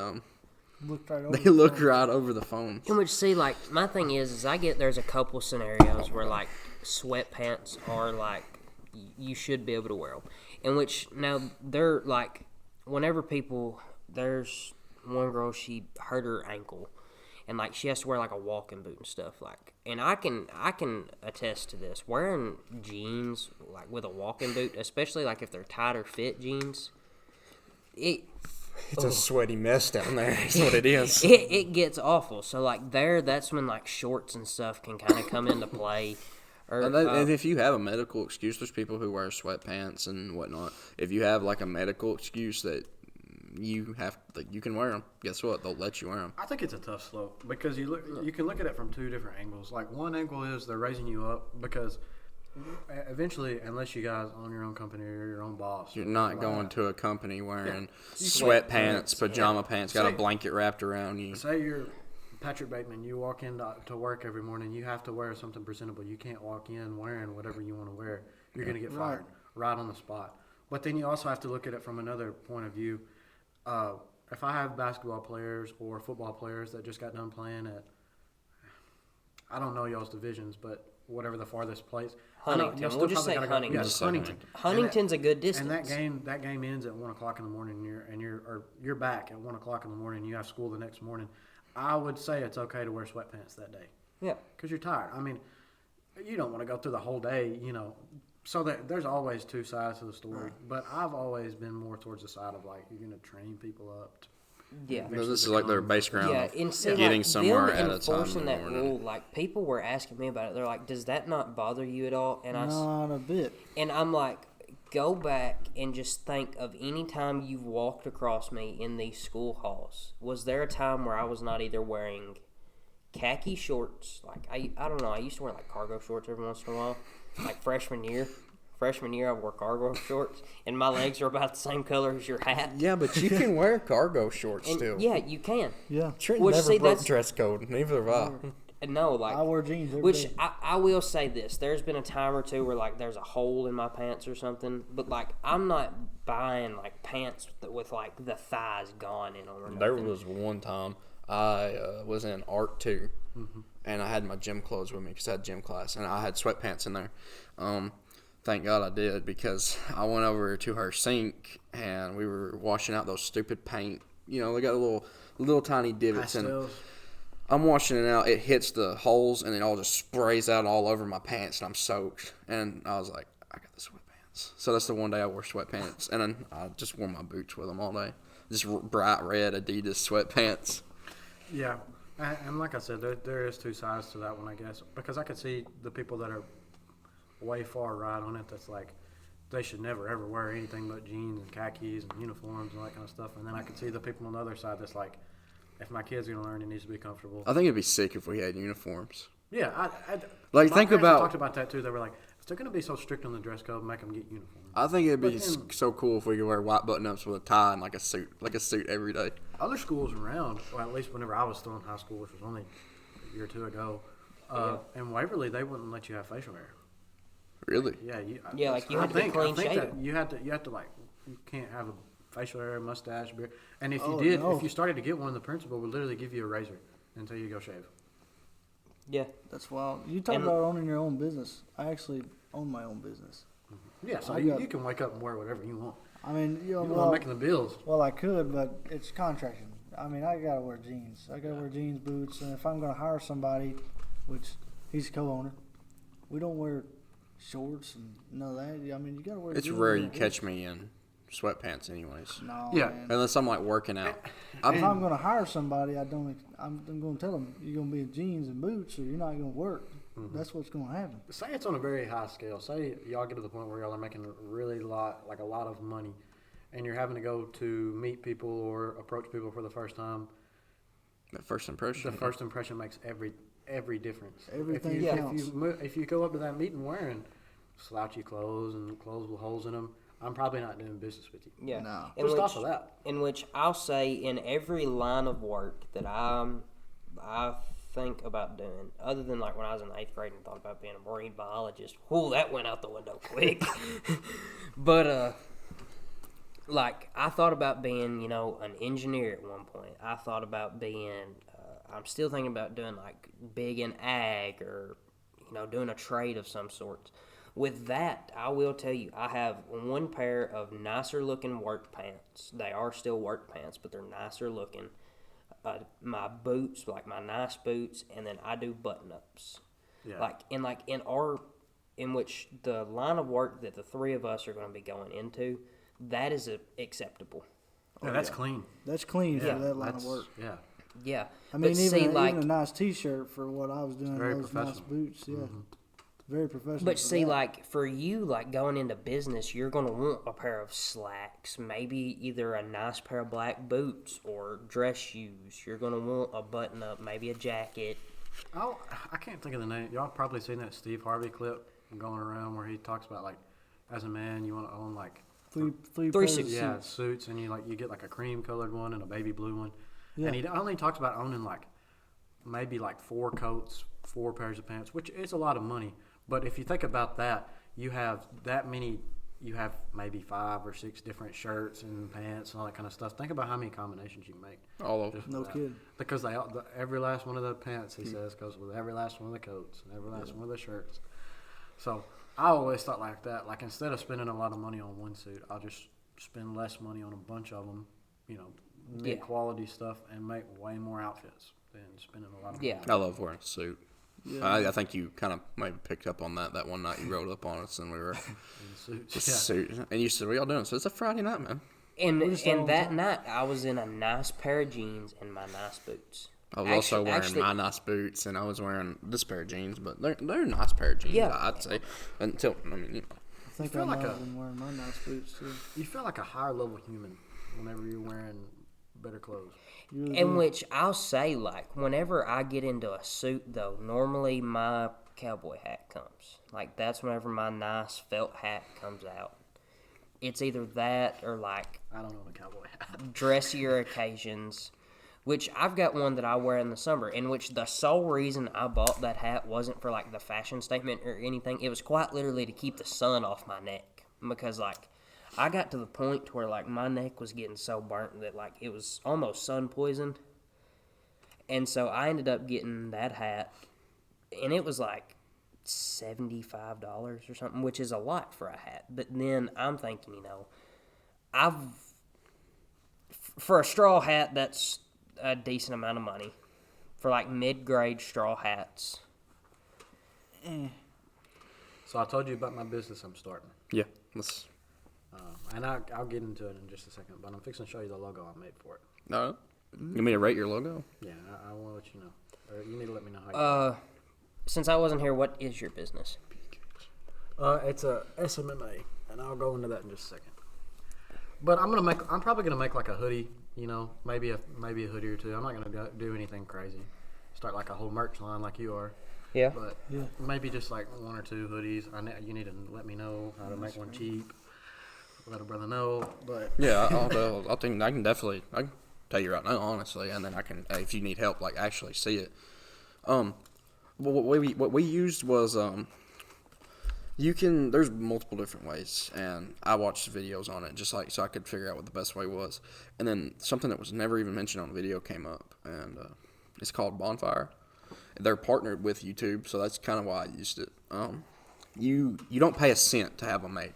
Looked right over. they the look phone. right over the phone. In which, see, like, my thing is I get there's a couple scenarios where, like, sweatpants are, like, you should be able to wear them. In which, now, they're, like, whenever there's one girl, she hurt her ankle. And, like, she has to wear, like, a walking boot and stuff, like. And I can attest to this. Wearing jeans, like, with a walking boot, especially, like, if they're tighter fit jeans, It's a sweaty mess down there. That's what it is. it gets awful. So like that's when like shorts and stuff can kind of come into play. Or And if you have a medical excuse, there's people who wear sweatpants and whatnot. If you have like a medical excuse that you have, like, you can wear them. Guess what? They'll let you wear them. I think it's a tough slope because you can look at it from two different angles. Like one angle is they're raising you up because eventually, unless you guys own your own company or your own boss, You're not going to a company wearing Sweatpants, sweatpants, pajama pants, got a Say- blanket wrapped around you. Say you're Patrick Bateman, you walk in to work every morning, you have to wear something presentable. You can't walk in wearing whatever you want to wear. You're going to get fired right on the spot. But then you also have to look at it from another point of view. If I have basketball players or football players that just got done playing at, I don't know y'all's divisions, but whatever the farthest place. Huntington. We'll just say Huntington. Yes, Huntington. Huntington's a good distance. And that game ends at 1:00 in the morning. You're back at 1:00 in the morning. You have school the next morning. I would say it's okay to wear sweatpants that day. Yeah. Because you're tired. I mean, you don't want to go through the whole day, So there's always two sides to the story. But I've always been more towards the side of, like, you're going to train people up. Yeah. This is like their base ground Yeah, of and see, getting like, somewhere them at a time in enforcing the that morning. rule, like, people were asking me about it. They're like, does that not bother you at all? And Not a bit. and I'm like, go back and just think of any time you've walked across me in these school halls. Was there a time where I was not either wearing khaki shorts? Like, I don't know. I used to wear, like, cargo shorts every once in a while. Like, freshman year, I wore cargo shorts, and my legs are about the same color as your hat. Yeah, but you can wear cargo shorts And still. yeah, you can. Yeah. Trent Which, never see, broke that's- dress code. Neither have I. No, like I wear jeans every which day. I will say this: there's been a time or two where like there's a hole in my pants or something, but like I'm not buying like pants with like the thighs gone in them. Or There nothing. was one time I was in art 2, and I had my gym clothes with me because I had gym class, and I had sweatpants in there. Thank God I did, because I went over to her sink and we were washing out those stupid paint. They got little tiny divots in it. Pastels. I'm washing it out. It hits the holes and it all just sprays out all over my pants, and I'm soaked. And I was like, I got the sweatpants. So that's the one day I wore sweatpants, and then I just wore my boots with them all day. just bright red Adidas sweatpants. Yeah, and like I said, there is two sides to that one, I guess, because I could see the people that are way far right on it. That's like they should never ever wear anything but jeans and khakis and uniforms and all that kind of stuff. And then I could see the people on the other side that's like, if my kid's gonna learn, he needs to be comfortable. I think it'd be sick if we had uniforms. Yeah, Like, my think parents about- talked about that too. They were like, if they're gonna be so strict on the dress code, make them get uniforms. I think it'd be But then- so cool if we could wear white button-ups with a tie and like a suit every day. Other schools around, or at least whenever I was still in high school, which was only a year or two ago, in Waverly, they wouldn't let you have facial hair. Really? Yeah, like, you I had to be think- clean I think shaven. that you had to like, you can't have a facial hair, mustache, beard. And if you Oh, did, no. if you started to get one, the principal would literally give you a razor until you go shave. Yeah. That's wild. You talk And- about owning your own business. I actually own my own business. Yeah, so I you, got- you can wake up and wear whatever you want. I mean, You're the one making the bills. well, I could, but it's contracted. I mean, I gotta wear jeans. I gotta wear jeans, boots, and if I'm gonna hire somebody, which he's a co-owner, we don't wear shorts and none of that. I mean, you gotta wear. It's jeans rare and you boots. catch me in sweatpants, anyways. No, Yeah. man. Unless I'm like working out. If I'm, I'm gonna hire somebody, I'm gonna tell them you're gonna be in jeans and boots, or you're not gonna work. That's what's gonna happen. Say it's on a very high scale. Say y'all get to the point where y'all are making a lot of money, and you're having to go to meet people or approach people for the first time. that first impression. The first impression makes every difference. Everything counts. If you go up to that meeting wearing slouchy clothes and clothes with holes in them, I'm probably not doing business with you. Yeah. No. In Just which, off of that. In which I'll say, in every line of work that I think about doing, other than like when I was in the 8th grade and thought about being a marine biologist, whoo, that went out the window quick. But like I thought about being, an engineer at one point. I thought about being. I'm still thinking about doing like big in ag or, doing a trade of some sort. With that, I will tell you, I have one pair of nicer looking work pants. They are still work pants, but they're nicer looking. My boots, like my nice boots, and then I do button ups. Yeah. In which the line of work that the three of us are going to be going into, that is acceptable. Yeah, that's clean. That's clean Yeah, for that line of That's- work. Yeah. Yeah, I mean, but even, see, even a nice T-shirt for what I was doing. very Those nice professional. boots, yeah, very professional. But for see, that. like for you, like going into business, you're gonna want a pair of slacks, maybe either a nice pair of black boots or dress shoes. You're gonna want a button up, maybe a jacket. I can't think of the name. Y'all probably seen that Steve Harvey clip going around where he talks about like, as a man, you want to own like three three pairs suits. of yeah suits, and you get like a cream colored one and a baby blue one, Yeah. and he only talks about owning like maybe like 4 coats, 4 pairs of pants, which is a lot of money. But if you think about that, you have that many. You have maybe 5 or 6 different shirts and pants and all that kind of stuff. Think about how many combinations you can make. All over. Just No with that. kidding. Because every last one of the pants, he says, goes with every last one of the coats and every last one of the shirts. So I always thought like that. Like instead of spending a lot of money on one suit, I'll just spend less money on a bunch of them, mid quality stuff, and make way more outfits than spending a lot of money. Yeah. I love wearing a suit. Yeah. I think you kind of maybe picked up on that one night you rolled up on us and we were in suits. just Yeah. suit. And you said, "What y'all doing?" So it's a Friday night, man. And We're just on that time. night, I was in a nice pair of jeans and my nice boots. I was also wearing actually- my nice boots, and I was wearing this pair of jeans, but they're a nice pair of jeans, Yeah. I'd say. Until, I think feel I might like have been wearing my nice boots too. You feel like a higher level human whenever you're wearing better clothes. You really In do. which I'll say, like, whenever I get into a suit, though, normally my cowboy hat comes. Like, that's whenever my nice felt hat comes out. It's either that or, like, I don't own a cowboy hat. dressier occasions, which I've got one that I wear in the summer, in which the sole reason I bought that hat wasn't for, like, the fashion statement or anything. It was quite literally to keep the sun off my neck. Because, like, I got to the point to where, like, my neck was getting so burnt that, like, it was almost sun poisoned. And so I ended up getting that hat, and it was, like, $75 or something, which is a lot for a hat. But then I'm thinking, for a straw hat, that's a decent amount of money. For, like, mid-grade straw hats. So I told you about my business I'm starting. yeah, let's And I'll get into it in just a second, but I'm fixing to show you the logo I made for it. No, you want me to rate your logo? Yeah, I want to let you know. Or you need to let me know how you Since I wasn't here, what is your business? It's a SMMA, and I'll go into that in just a second. But I'm probably gonna make like a hoodie, maybe a hoodie or two. I'm not gonna do anything crazy. Start like a whole merch line like you are. Yeah. But maybe just like one or two hoodies. You need to let me know how to make one cheap. Let a brother know. But Yeah, I'll think I can tell you right now, honestly, and then I can, if you need help, like actually see it. What we used was there's multiple different ways, and I watched videos on it just like so I could figure out what the best way was, and then something that was never even mentioned on the video came up, and it's called Bonfire. They're partnered with YouTube, so that's kind of why I used it. You don't pay a cent to have them made.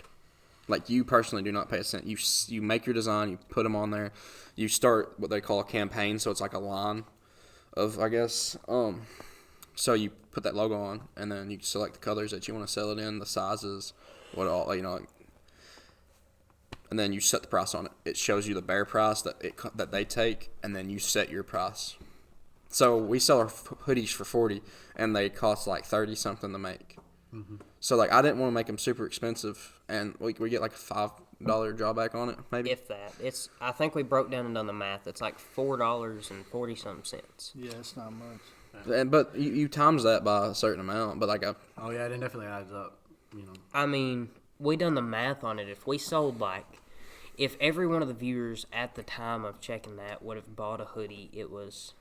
Like, you personally do not pay a cent. You make your design, you put them on there, you start what they call a campaign, so it's like a line of, I guess. So you put that logo on, and then you select the colors that you want to sell it in, the sizes, and then you set the price on it. It shows you the bare price that they take, and then you set your price. So we sell our hoodies for $40, and they cost like $30 something to make. Mm-hmm. So like I didn't want to make them super expensive, and we get like a $5 drawback on it, maybe. If that, I think we broke down and done the math. It's like $4.40 cents. Yeah, it's not much. But you times that by a certain amount. But like oh yeah, it definitely adds up. I mean, we done the math on it. If we sold if every one of the viewers at the time of checking that would have bought a hoodie, it was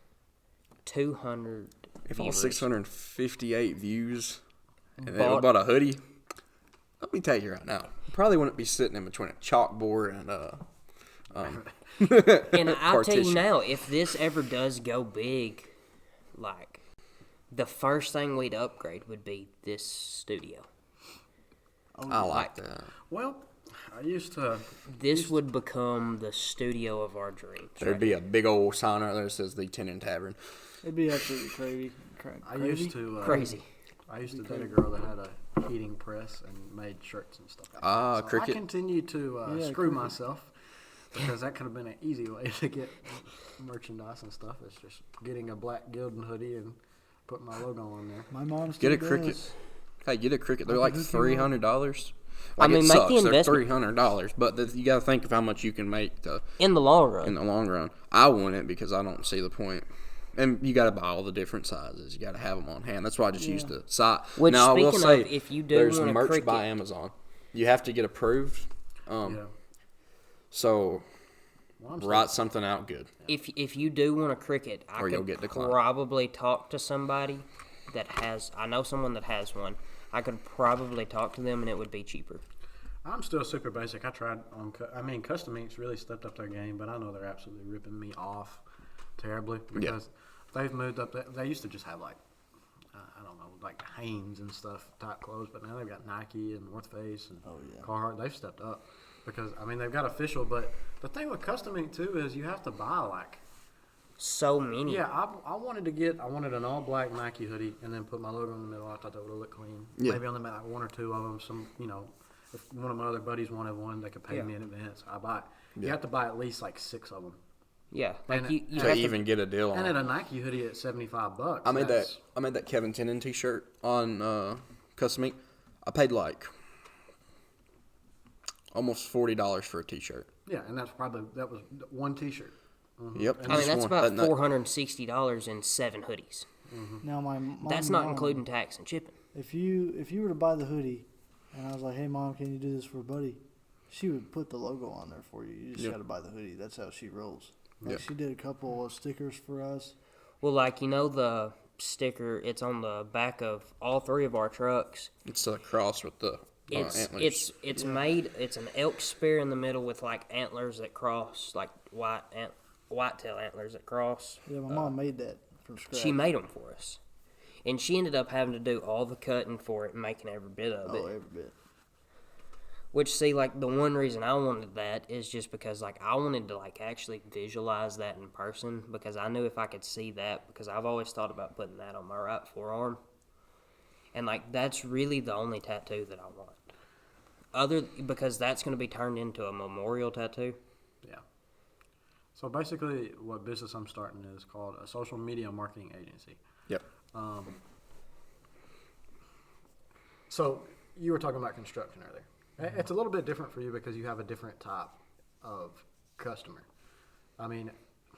200. If viewers all 658 views and they bought a hoodie, let me tell you right now, probably wouldn't be sitting in between a chalkboard and and I'll tell you now, if this ever does go big, like the first thing we'd upgrade would be this studio. I like that. Well, I used to. This would become the studio of our dreams. There'd be a big old sign out there that says the Tenon Tavern. It'd be absolutely crazy. I used to crazy. I used to date a girl that had a heating press and made shirts and stuff. So Cricket. I continued to screw myself because that could have been an easy way to get merchandise and stuff. It's just getting a black Gildan hoodie and putting my logo on there. My mom's Get a Cricket. Hey, get a Cricket. They're like $300. I mean, it make sucks. the investment. They're $300, but you got to think of how much you can make In the long run. in the long run. I wouldn't because I don't see the point. And you got to buy all the different sizes. You got to have them on hand. That's why I just used the site. Which, now I will speaking say, of, if you do there's want a merch Cricket, by Amazon. You have to get approved. So write something out good. If you do want a Cricket, I you'll could get declined. probably talk to somebody that has. I know someone that has one. I could probably talk to them, and it would be cheaper. I'm still super basic. I tried on. Custom Ink's really stepped up their game, but I know they're absolutely ripping me off terribly because they've moved up. They used to just have like Hanes and stuff type clothes, but now they've got Nike and North Face and Carhartt. They've stepped up because they've got official. But the thing with Custom Ink too is you have to buy so many. Yeah, I wanted an all black Nike hoodie and then put my logo in the middle. I thought that would look clean. Yeah. Maybe only make like one or two of them. If one of my other buddies wanted one, they could pay me in advance. I buy it. You have to buy at least like 6 of them. Yeah, you to even get a deal on. And at a Nike hoodie at $75. I made that Kevin Tennant T-shirt on Custom Ink. I paid like almost $40 for a T-shirt. Yeah, and that was one T-shirt. Mm-hmm. Yep. I mean, that's about $460 in 7 hoodies. Mm-hmm. Now that's not including tax and shipping. If you were to buy the hoodie, and I was like, "Hey, Mom, can you do this for a buddy?" She would put the logo on there for you. You just got to buy the hoodie. That's how she rolls. She did a couple of stickers for us. Well, the sticker, it's on the back of all 3 of our trucks. It's a cross with the antlers. It's made. It's an elk spear in the middle with like antlers that cross, like whitetail antlers that cross. Yeah, my mom made that from scratch. She made them for us, and she ended up having to do all the cutting for it and making every bit of it. Oh, every bit. Which, see, like, the one reason I wanted that is just because, like, I wanted to, like, actually visualize that in person because I knew if I could see that, because I've always thought about putting that on my right forearm. And, like, that's really the only tattoo that I want. because that's going to be turned into a memorial tattoo. Yeah. So basically, what business I'm starting is called a social media marketing agency. Yep. So you were talking about construction earlier. It's a little bit different for you because you have a different type of customer. I mean,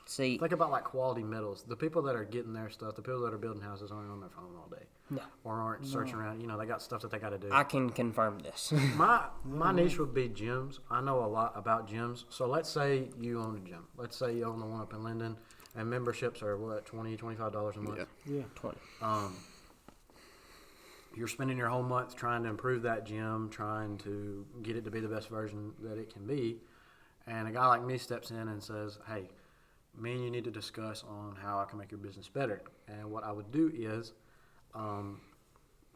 See, think about like quality metals. The people that are getting their stuff, the people that are building houses aren't on their phone all day. No. Or aren't searching around. You know, they got stuff that they got to do. I can confirm this. My niche would be gyms. I know a lot about gyms. So let's say you own a gym. Let's say you own the one up in Linden, and memberships are what, $20, $25 a month. Yeah. 20. You're spending your whole month trying to improve that gym, trying to get it to be the best version that it can be. And a guy like me steps in and says, hey, me and you need to discuss on how I can make your business better. And what I would do is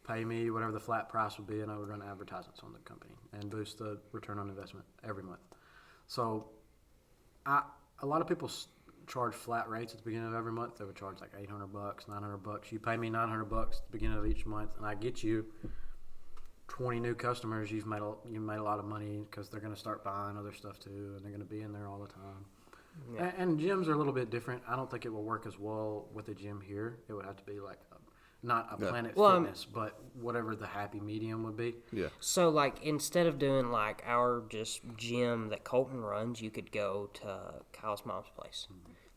pay me whatever the flat price would be, and I would run advertisements on the company and boost the return on investment every month. So a lot of people charge flat rates at the beginning of every month. They would charge like $800, $900. You pay me $900 at the beginning of each month, and I get you 20 new customers. You've made a lot of money because they're going to start buying other stuff too, and they're going to be in there all the time. Yeah. And gyms are a little bit different. I don't think it will work as well with a gym here. It would have to be like not a Planet Fitness, but whatever the happy medium would be. Yeah. So, like, instead of doing, like, our just gym that Colton runs, you could go to Kyle's mom's place.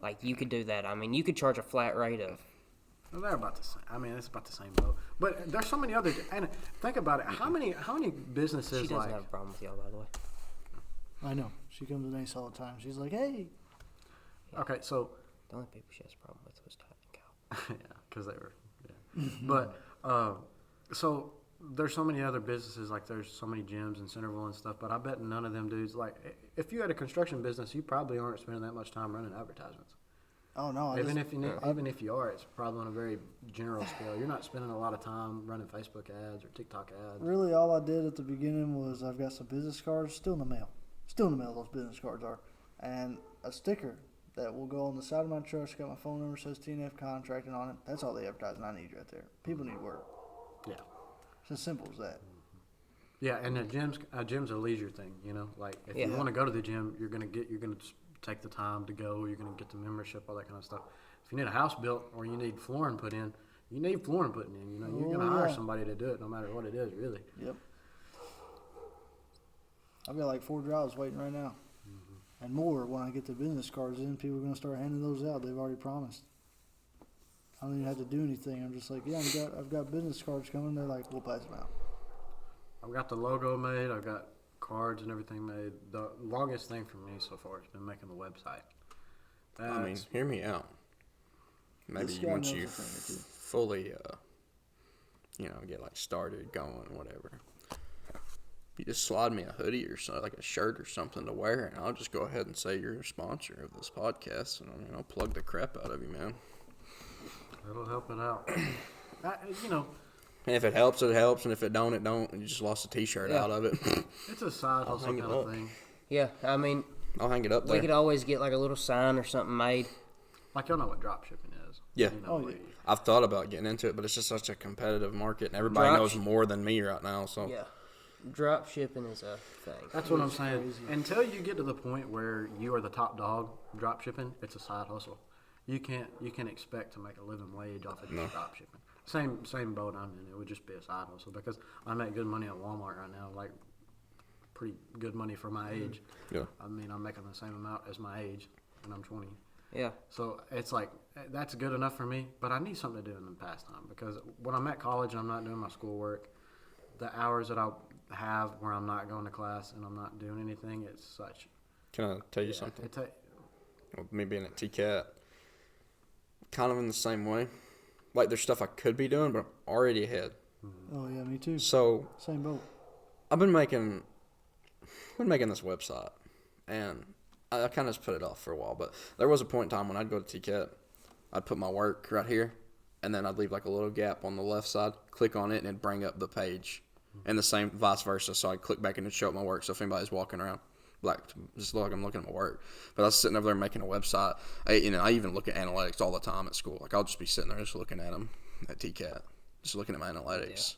Like, you could do that. I mean, you could charge a flat rate of... Well, they're about the same. I mean, it's about the same boat. But there's so many other... And think about it. How many businesses, She doesn't like... have a problem with y'all, by the way. I know. She comes to Nace all the time. She's like, hey. Okay, so... The only people she has a problem with was Todd and Kyle. Yeah, because they were... Yeah. But, so... There's so many other businesses, like there's so many gyms in Centerville and stuff, but I bet none of them dudes, like, if you had a construction business, you probably aren't spending that much time running advertisements. Oh, no. Even if you are, it's probably on a very general scale. You're not spending a lot of time running Facebook ads or TikTok ads. Really, all I did at the beginning was I've got some business cards still in the mail. Still in the mail, those business cards are. And a sticker that will go on the side of my truck. It's got my phone number, says TNF Contracting on it. That's all the advertising I need right there. People need work. Yeah. It's as simple as that. Yeah, and a gym's a leisure thing, you know. Like if you want to go to the gym, you're gonna take the time to go. You're gonna get the membership, all that kind of stuff. If you need a house built or you need flooring put in, you need flooring putting in. You know, you're gonna hire somebody to do it, no matter what it is, really. Yep. I've got like 4 jobs waiting right now, and more when I get the business cards in. People are gonna start handing those out. They've already promised. I don't even have to do anything. I'm just like, yeah, I've got business cards coming. They're like, we'll pass them out. I've got the logo made. I've got cards and everything made. The longest thing for me so far has been making the website. I mean, hear me out. Maybe once you fully, get like started going, whatever. You just slide me a hoodie or something, like a shirt or something to wear, and I'll just go ahead and say you're a sponsor of this podcast, and I'll plug the crap out of you, man. It'll help it out. And if it helps, it helps, and if it don't, it don't. And you just lost a T-shirt out of it. It's a side hustle kind of thing. Yeah, I mean, I'll hang it up there. We could always get like a little sign or something made. Like y'all know what drop shipping is. Yeah. Yeah. I've thought about getting into it, but it's just such a competitive market, and everybody knows more than me right now. So yeah, drop shipping is a thing. That's what I'm saying. Crazy. Until you get to the point where you are the top dog drop shipping, it's a side hustle. You can't expect to make a living wage off of just drop shipping. Same boat I'm in. It would just be a side hustle because I make good money at Walmart right now, like pretty good money for my age. Yeah. I mean, I'm making the same amount as my age, and I'm 20. Yeah. So it's like that's good enough for me, but I need something to do in the pastime because when I'm at college and I'm not doing my schoolwork, the hours that I have where I'm not going to class and I'm not doing anything, it's such. Can I tell you something? With me being at TCAT, kind of in the same way. Like, there's stuff I could be doing, but I'm already ahead. Oh, yeah, me too. So, same boat. I've been making this website, and I kind of just put it off for a while. But there was a point in time when I'd go to TCAT, I'd put my work right here, and then I'd leave like a little gap on the left side, click on it, and it'd bring up the page. And the same vice versa. So I'd click back and it'd show up my work. So if anybody's walking around, like, just look like I'm looking at my work. But I was sitting over there making a website. I even look at analytics all the time at school. Like, I'll just be sitting there just looking at them at TCAT, just looking at my analytics.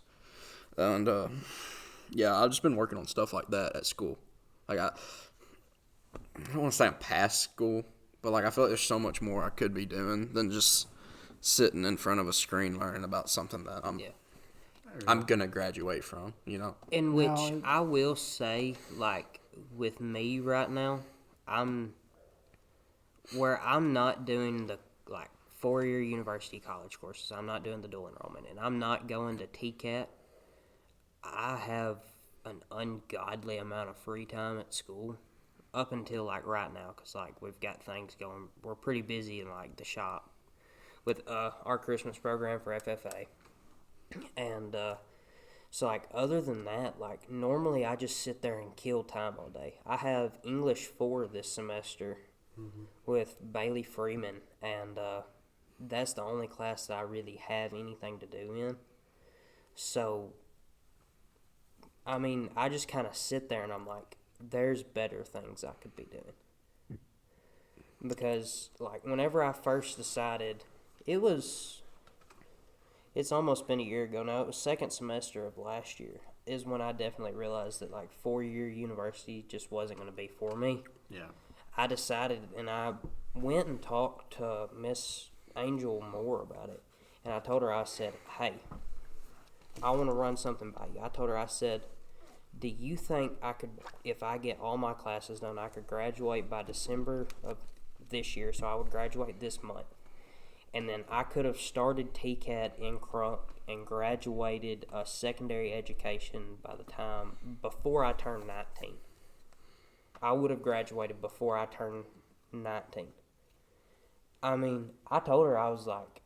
Yeah. And Yeah, I've just been working on stuff like that at school. Like I don't want to say I'm past school, but like I feel like there's so much more I could be doing than just sitting in front of a screen learning about something that I'm gonna graduate from. In which Now, I will say, like, with me right now, I'm not doing the, like, 4-year university college courses. I'm not doing the dual enrollment, and I'm not going to TCAT. I have an ungodly amount of free time at school up until, like, right now, because, like, we've got things going. We're pretty busy in, like, the shop with our Christmas program for FFA. And, so, like, other than that, like, normally I just sit there and kill time all day. I have English 4 this semester with Bailey Freeman, and that's the only class that I really have anything to do in. So, I mean, I just kind of sit there and I'm like, there's better things I could be doing. Because, like, whenever I first decided, it's almost been a year ago now. It was second semester of last year is when I definitely realized that, like, 4-year university just wasn't going to be for me. Yeah. I decided, and I went and talked to Miss Angel Moore about it. And I told her, I said, hey, I want to run something by you. I told her, I said, do you think I could, if I get all my classes done, I could graduate by December of this year? So I would graduate this month. And then I could have started TCAT in Crunk and graduated a secondary education by the time, before I turned 19. I would have graduated before I turned 19. I mean, I told her, I was like,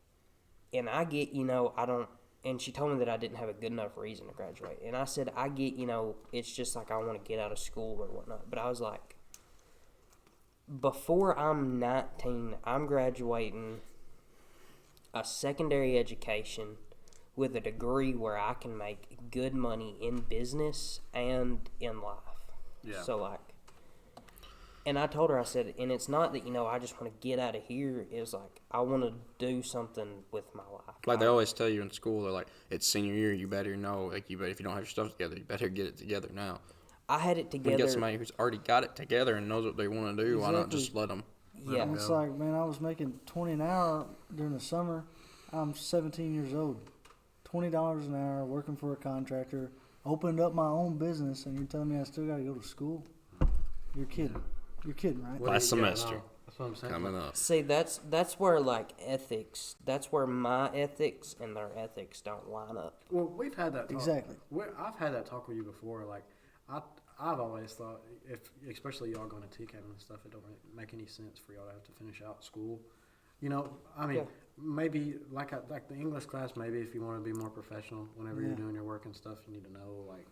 and I get, I don't, and she told me that I didn't have a good enough reason to graduate. And I said, I get, it's just like I want to get out of school or whatnot. But I was like, before I'm 19, I'm graduating a secondary education with a degree where I can make good money in business and in life. Yeah. So, like, and I told her, I said, and it's not that, I just want to get out of here. It's like, I want to do something with my life. Like they always tell you in school, they're like, it's senior year, you better know. Like if you don't have your stuff together, you better get it together now. I had it When together. you get somebody who's already got it together and knows what they want to do, why not Exactly. just let them? Yeah. And it's like, man, I was making $20 an hour during the summer. I'm 17 years old. $20 an hour working for a contractor. Opened up my own business, and you're telling me I still got to go to school? You're kidding. You're kidding, right? Last semester. No, that's what I'm saying. Coming up. See, that's where, like, ethics, that's where my ethics and their ethics don't line up. Well, we've had that talk. Exactly. I've had that talk with you before. Like, I've always thought, especially y'all going to TCAT and stuff, it don't really make any sense for y'all to have to finish out school. I mean, Yeah. maybe like the English class, maybe if you want to be more professional whenever you're Yeah. doing your work and stuff, you need to know, like,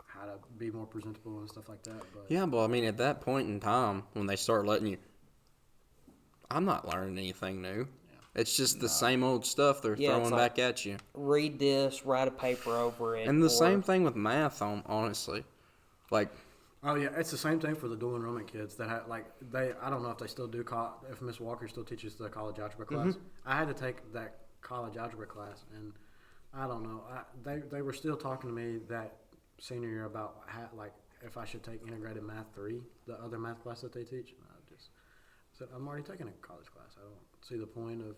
how to be more presentable and stuff like that. But Yeah, but I mean, at that point in time, when they start letting you, I'm not learning anything new. It's just the same old stuff they're Yeah, it's throwing like- back at you. Read this, write a paper over it. And the or- same thing with math, honestly. Like, oh yeah, it's the same thing for the dual enrollment kids that have, like, I don't know if they still do if Miss Walker still teaches the college algebra class. I had to take that college algebra class, and I don't know. They were still talking to me that senior year about like if I should take integrated math 3, the other math class that they teach. And I just said, I'm already taking a college class. I don't see the point of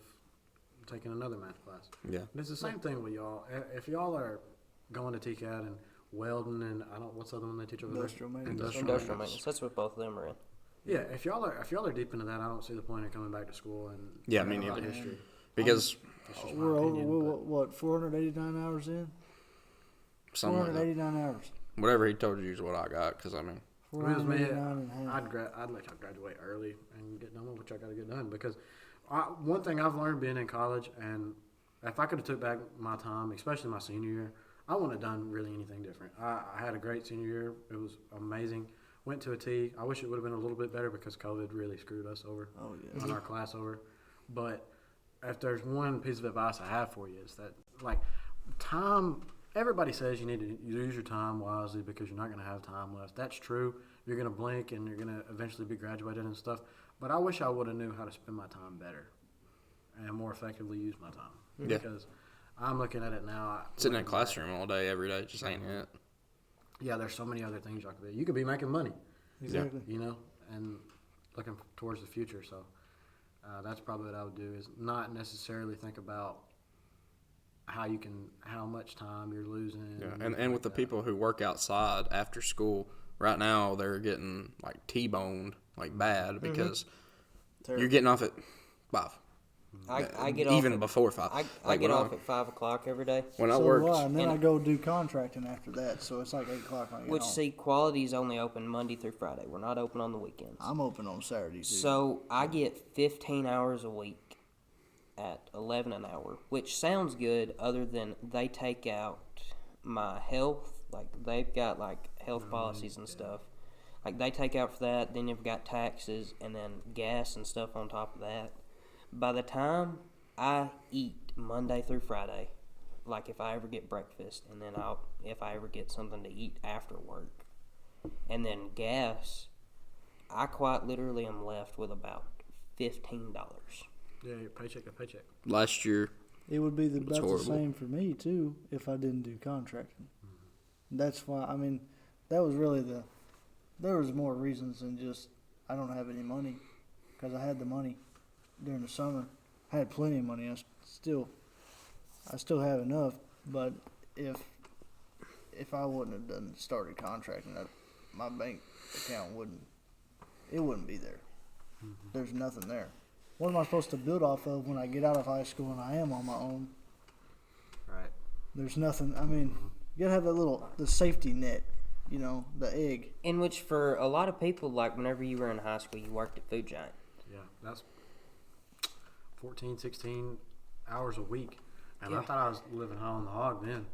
taking another math class. yeah. And it's the same thing with y'all. If y'all are going to TCAT and welding and what's the other one they teach over there? Industrial maintenance. Industrial maintenance. That's what both of them are in. Yeah, if y'all are deep into that, I don't see the point of coming back to school and Yeah, me learning about neither. history. Because That's just my We're over, opinion, we're, but- what, 489 hours in? something like that. 489 hours. Whatever he told you is what I got. Because, I mean, If it was me, 489 and a half. I'd let y'all graduate early and get done with what y'all got to get done. Because one thing I've learned being in college, and if I could have took back my time, especially my senior year, I wouldn't have done really anything different. I had a great senior year. It was amazing. Went to a T. I wish it would have been a little bit better because COVID really screwed us over Oh, yeah. on our class over. But if there's one piece of advice I have for you is that, like, time, everybody says you need to use your time wisely because you're not going to have time left. That's true. You're going to blink and you're going to eventually be graduated and stuff. But I wish I would have knew how to spend my time better and more effectively use my time. Yeah. Because I'm looking at it now. sitting in a classroom all day, every day, just ain't it. yeah, there's so many other things y'all could be. You could be making money, Exactly. you know, and looking towards the future. So that's probably what I would do, is not necessarily think about how much time you're losing. Yeah, and with the people who work outside after school, right now they're getting like T-boned like bad because you're getting off at 5. I get even off at, before 5. I get off at 5 o'clock every day. When I So worked, do I, and then and- I go do contracting after that, so it's like 8 o'clock when I get Which, home. see, Quality's only open Monday through Friday. We're not open on the weekends. I'm open on Saturdays. Too. So I get 15 hours a week at 11 an hour, which sounds good other than they take out my health. Like, they've got, like, health policies and stuff. Like, they take out for that, then you've got taxes and then gas and stuff on top of that. By the time I eat Monday through Friday, like if I ever get breakfast, and then if I ever get something to eat after work, and then gas, I quite literally am left with about $15. Yeah, your paycheck to paycheck. last year, It would be about the horrible. same for me too if I didn't do contracting. That's why that was really there was more reasons than just I don't have any money, because I had the money during the summer. I had plenty of money. I still have enough, but if I wouldn't have started contracting, my bank account wouldn't be there. There's nothing there. What am I supposed to build off of when I get out of high school and I am on my own? Right. There's nothing. You gotta have the safety net, the egg. In which, for a lot of people, like whenever you were in high school, you worked at Food Giant. Yeah, that's 14, 16 hours a week. And Yeah. I thought I was living high on the hog then,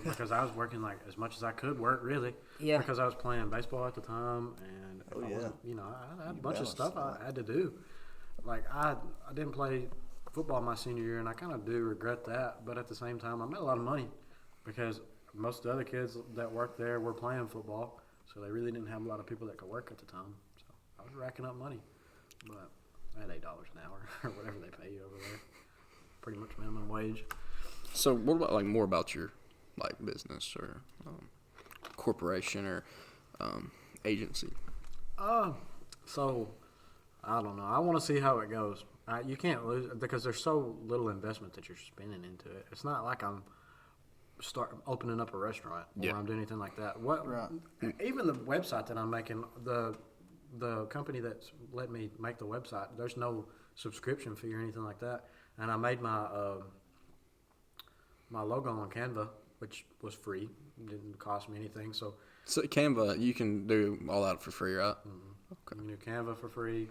because I was working like as much as I could work, really. Yeah. Because I was playing baseball at the time, and if I wasn't, I had a bunch of balanced stuff I that. had to do. Like, I didn't play football my senior year, and I kind of do regret that. But at the same time, I made a lot of money because most of the other kids that worked there were playing football, so they really didn't have a lot of people that could work at the time. So I was racking up money. But I had $8 an hour or whatever they pay you over there. Pretty much minimum wage. so what about like more about your like business or corporation or agency? So I don't know. I want to see how it goes. You can't lose because there's so little investment that you're spending into it. It's not like I'm opening up a restaurant or I'm doing anything like that. Right. Even the website that I'm making, the company that's let me make the website, there's no subscription fee or anything like that. And I made my my logo on Canva, which was free, didn't cost me anything. So Canva, you can do all that for free, right? you can do Canva for free.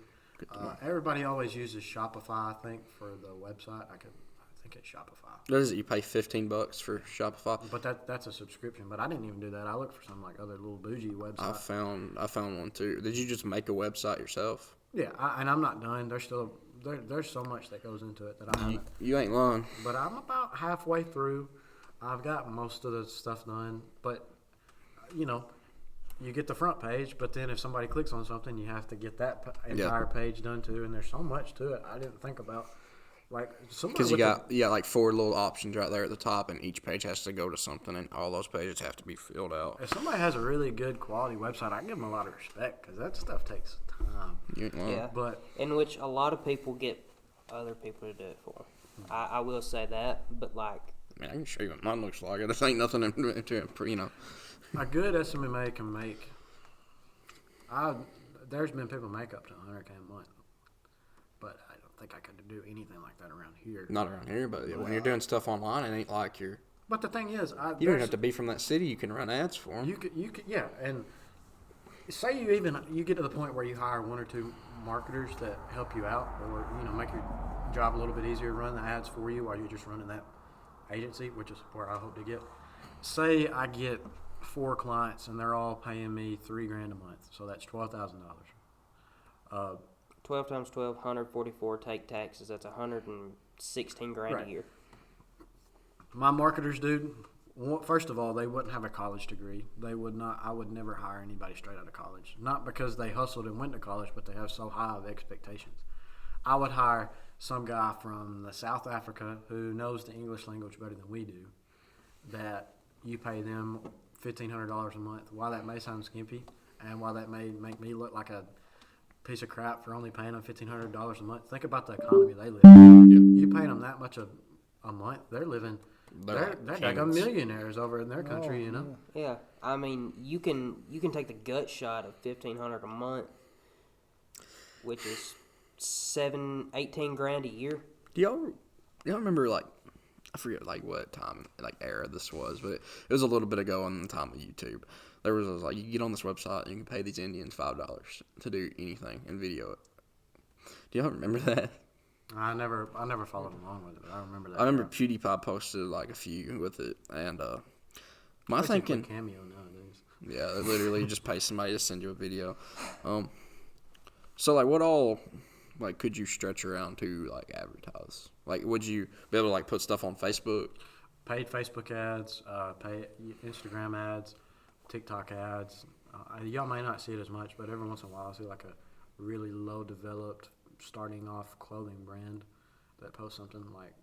Everybody always uses Shopify, I think, for the website. I think it's Shopify. What is it? You pay $15 for Shopify? But that's a subscription. But I didn't even do that. I looked for some like other little bougie I website. found one too. Did you just make a website yourself? Yeah, and I'm not done. There's so much that goes into it that I haven't. You ain't lying. But I'm about halfway through. I've got most of the stuff done. But you get the front page, but then if somebody clicks on something, you have to get that entire page done too. And there's so much to it I didn't think about. Like, Because you got like 4 little options right there at the top, and each page has to go to something, and all those pages have to be filled out. if somebody has a really good quality website, I give them a lot of respect because that stuff takes time. You ain't lying. Yeah. But In which a lot of people get other people to do it for. I will say that, but like, I mean, I can show you what mine looks like. This ain't nothing to a good SMMA can make. There's been people make up to $100K a month, but I don't think I could do anything like that around here. Not around here, but when you're doing stuff online, it ain't like you're. But the thing is, You don't have to be from that city. You can run ads for them. You could, yeah. And say you get to the point where you hire 1 or 2 marketers that help you out, or make your job a little bit easier, run the ads for you while you're just running that agency, which is where I hope to get. Say I get 4 clients and they're all paying me $3,000 a month, so that's $12,000. 12 times 12, 144, take taxes, that's 116 grand Right. a year. My marketers, dude, first of all, they wouldn't have a college degree. They would not. I would never hire anybody straight out of college. Not because they hustled and went to college, but they have so high of expectations. I would hire some guy from South Africa who knows the English language better than we do, that you pay them $1,500 a month. While that may sound skimpy, and while that may make me look like a piece of crap for only paying them $1,500 a month, think about the economy they live in. You paying them that much a month, they're living. They're like millionaires over in their country, you know. Yeah, I mean, you can take the gut shot of $1,500 a month, which is 18 grand a year. Do y'all remember, like, I forget like what time, like, era this was, but it was a little bit ago on the time of YouTube. There was like, you can get on this website and you can pay these Indians $5 to do anything and video it. Do y'all remember that? I never followed along with it, but I remember that. I remember PewDiePie posted like a few with it, and my thinking, Cameo nowadays. yeah, literally you just pay somebody to send you a video. So like, what all like could you stretch around to like advertise? Like, would you be able to like put stuff on Facebook? Paid Facebook ads, paid Instagram ads, TikTok ads. Y'all may not see it as much, but every once in a while I see like a really low developed starting off clothing brand that posts something like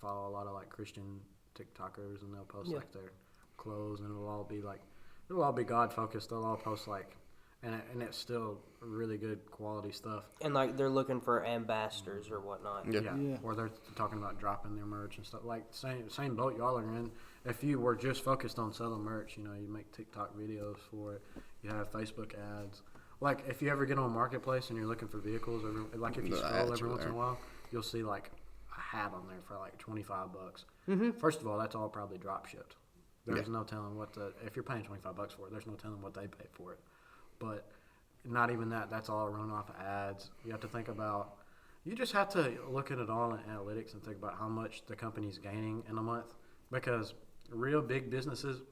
follow a lot of like Christian TikTokers, and they'll post like their clothes, and it'll all be God focused. They'll all post like, and it's still really good quality stuff. And like they're looking for ambassadors or whatnot. Yeah. Or they're talking about dropping their merch and stuff. Like same boat y'all are in. If you were just focused on selling merch, you know, you make TikTok videos for it. You have Facebook ads. Like, if you ever get on Marketplace and you're looking for vehicles, like if you scroll every once in a while, you'll see like a hat on there for like $25. Mm-hmm. First of all, that's all probably drop shipped. There's no telling if you're paying $25 for it, there's no telling what they pay for it. But not even that, that's all run off of ads. You have to think about, you just have to look at it all in analytics and think about how much the company's gaining in a month. Because real big businesses,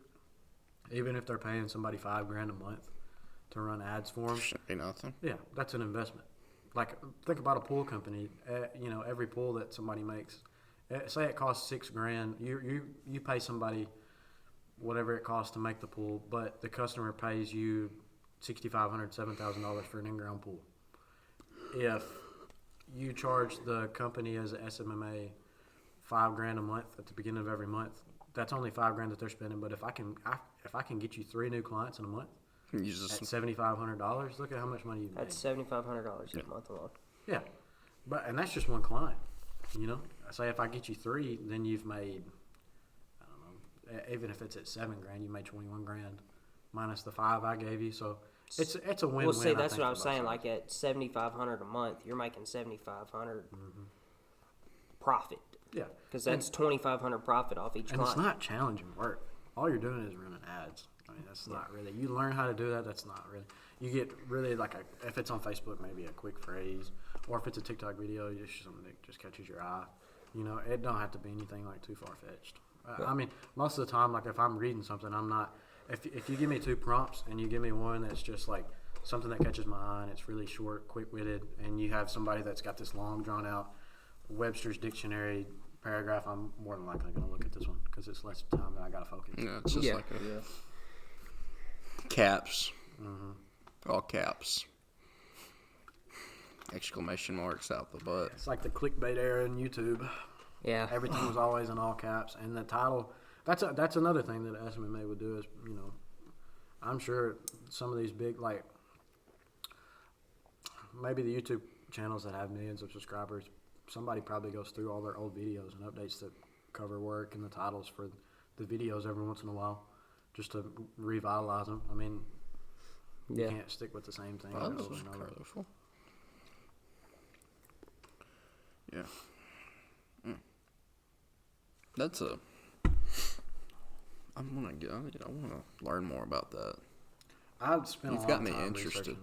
even if they're paying somebody $5,000 a month to run ads for them, Shouldn't be nothing. yeah, that's an investment. Like, think about a pool company. You know, every pool that somebody makes, say it costs $6,000, you pay somebody whatever it costs to make the pool, but the customer pays you $6,500, $7,000 for an in-ground pool. If you charge the company as an SMMA $5,000 a month at the beginning of every month, that's only $5,000 that they're spending. But if I can get you 3 new clients in a month at $7,500, look at how much money you made. That's $7,500 a month alone. Yeah, and that's just one client. You know, say if I get you 3, then you've made, I don't know, even if it's at $7,000, you made $21,000 minus the 5 I gave you. So it's a win-win. Well, see, that's what I'm saying. Like at $7,500 a month, you're making $7,500 profit. Yeah, because that's $2,500 profit off each and client. It's not challenging work. All you're doing is running ads. I mean, that's not really. You learn how to do that. That's not really. You get really like if it's on Facebook, maybe a quick phrase, or if it's a TikTok video, just something that just catches your eye. You know, it don't have to be anything like too far fetched. I mean, most of the time, like if I'm reading something, I'm not. If you give me 2 prompts and you give me one that's just like something that catches my eye and it's really short, quick-witted, and you have somebody that's got this long, drawn-out Webster's Dictionary paragraph, I'm more than likely going to look at this one because it's less time that I got to focus. Yeah, it's just like caps. Mm-hmm. All caps. Exclamation marks out the butt. It's like the clickbait era in YouTube. Yeah. Everything was always in all caps, and the title. That's another thing that SMMA would do is, you know, I'm sure some of these big, like, maybe the YouTube channels that have millions of subscribers, somebody probably goes through all their old videos and updates the cover work and the titles for the videos every once in a while just to revitalize them. I mean, you can't stick with the same thing over and over. Colorful. Yeah. That's a... I want to learn more about that. I've spent a lot of time interested.